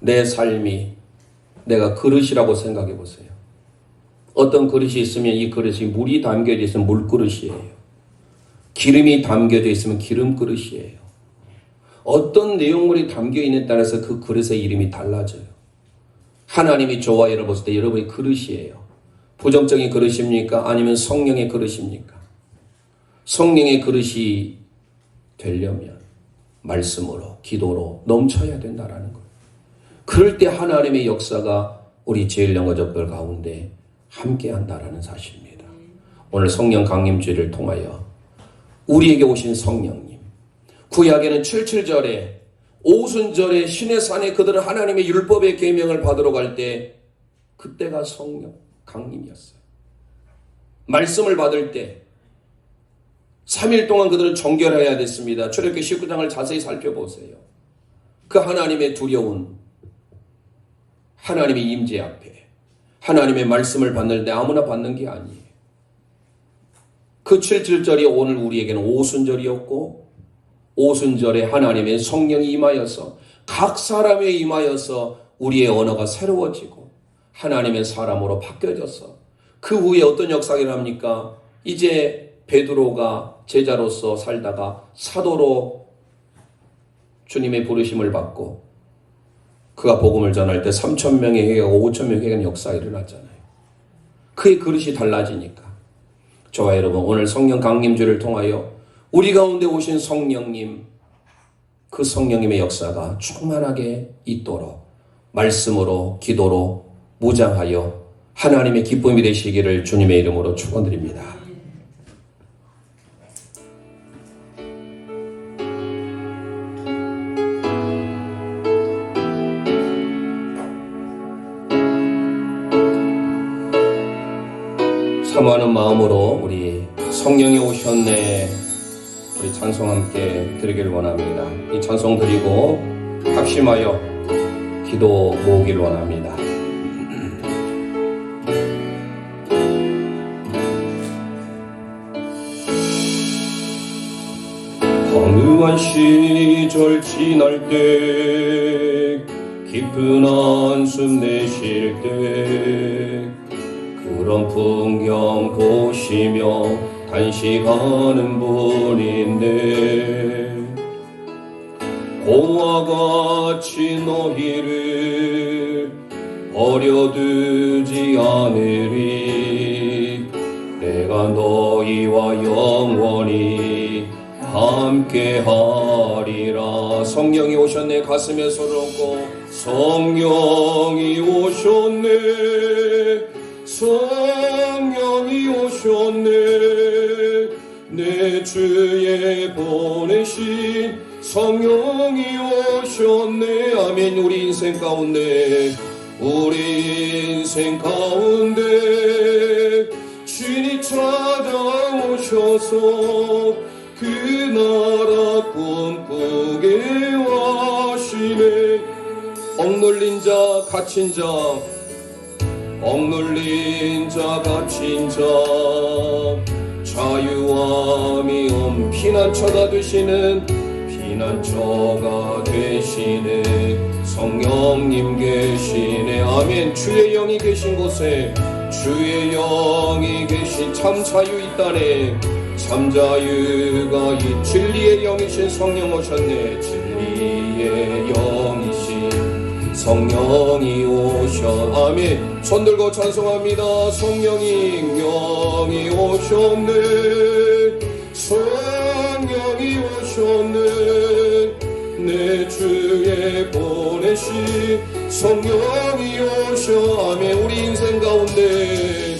내 삶이 내가 그릇이라고 생각해 보세요. 어떤 그릇이 있으면 이 그릇이 물이 담겨져 있으면 물그릇이에요. 기름이 담겨져 있으면 기름 그릇이에요. 어떤 내용물이 담겨 있는 따라서 그 그릇의 이름이 달라져요. 하나님이 저와 여러분 봤을 때 여러분이 그릇이에요. 부정적인 그릇입니까? 아니면 성령의 그릇입니까? 성령의 그릇이 되려면 말씀으로, 기도로 넘쳐야 된다라는 거예요. 그럴 때 하나님의 역사가 우리 제일영어족들 가운데 함께 한다라는 사실입니다. 오늘 성령 강림주의를 통하여 우리에게 오신 성령님, 구약에는 77절에 오순절에 신의 산에 그들은 하나님의 율법의 계명을 받으러 갈 때 그때가 성령 강림이었어요. 말씀을 받을 때 3일 동안 그들은 정결해야 됐습니다. 출애굽기 19장을 자세히 살펴보세요. 그 하나님의 두려운 하나님의 임재 앞에 하나님의 말씀을 받는 데 아무나 받는 게 아니에요. 그 77절이 오늘 우리에게는 오순절이었고 오순절에 하나님의 성령이 임하여서 각 사람에 임하여서 우리의 언어가 새로워지고 하나님의 사람으로 바뀌어져서 그 후에 어떤 역사가 일어납니까? 이제 베드로가 제자로서 살다가 사도로 주님의 부르심을 받고 그가 복음을 전할 때 3,000명의 회개가 5,000명의 회개는 역사가 일어났잖아요. 그의 그릇이 달라지니까 저와 여러분 오늘 성령 강림주를 통하여 우리 가운데 오신 성령님, 그 성령님의 역사가 충만하게 있도록 말씀으로 기도로 무장하여 하나님의 기쁨이 되시기를 주님의 이름으로 축원드립니다. 사모하는 마음으로 우리 성령이 오셨네 우리 찬송 함께 드리기를 원합니다. 이 찬송 드리고 합심하여 기도 모으기를 원합니다. 황홀한 시절 지날 때 깊은 한숨 내쉴 때 그런 풍경 보시며 단식하는 분인데 곰과 같이 너희를 버려두지 않으리 내가 너희와 영원히 함께하리라. 성령이 오셨네. 가슴에 손을 얹고 성령이 오셨네. 성령이 오셨네. 내 주에 보내신 성령이 오셨네. 아멘. 우리 인생 가운데 주님 찾아오셔서 그 나라 꿈꾸게 하시네. 억눌린 자 갇힌 자 갇힌 자 자유함이 피난처가 되시는 피난처가 되시네. 성령님 계시네. 아멘. 주의 영이 계신 곳에 주의 영이 계신 참 자유 있다네. 참 자유가 이 진리의 영이신 성령 오셨네. 진리의 영이신 성령이 오셨. 아멘. 손 들고 찬송합니다. 성령이 오셨네. 성령이 오셨네. 내 주에 보내신 성령이 오셔. 아멘. 우리 인생 가운데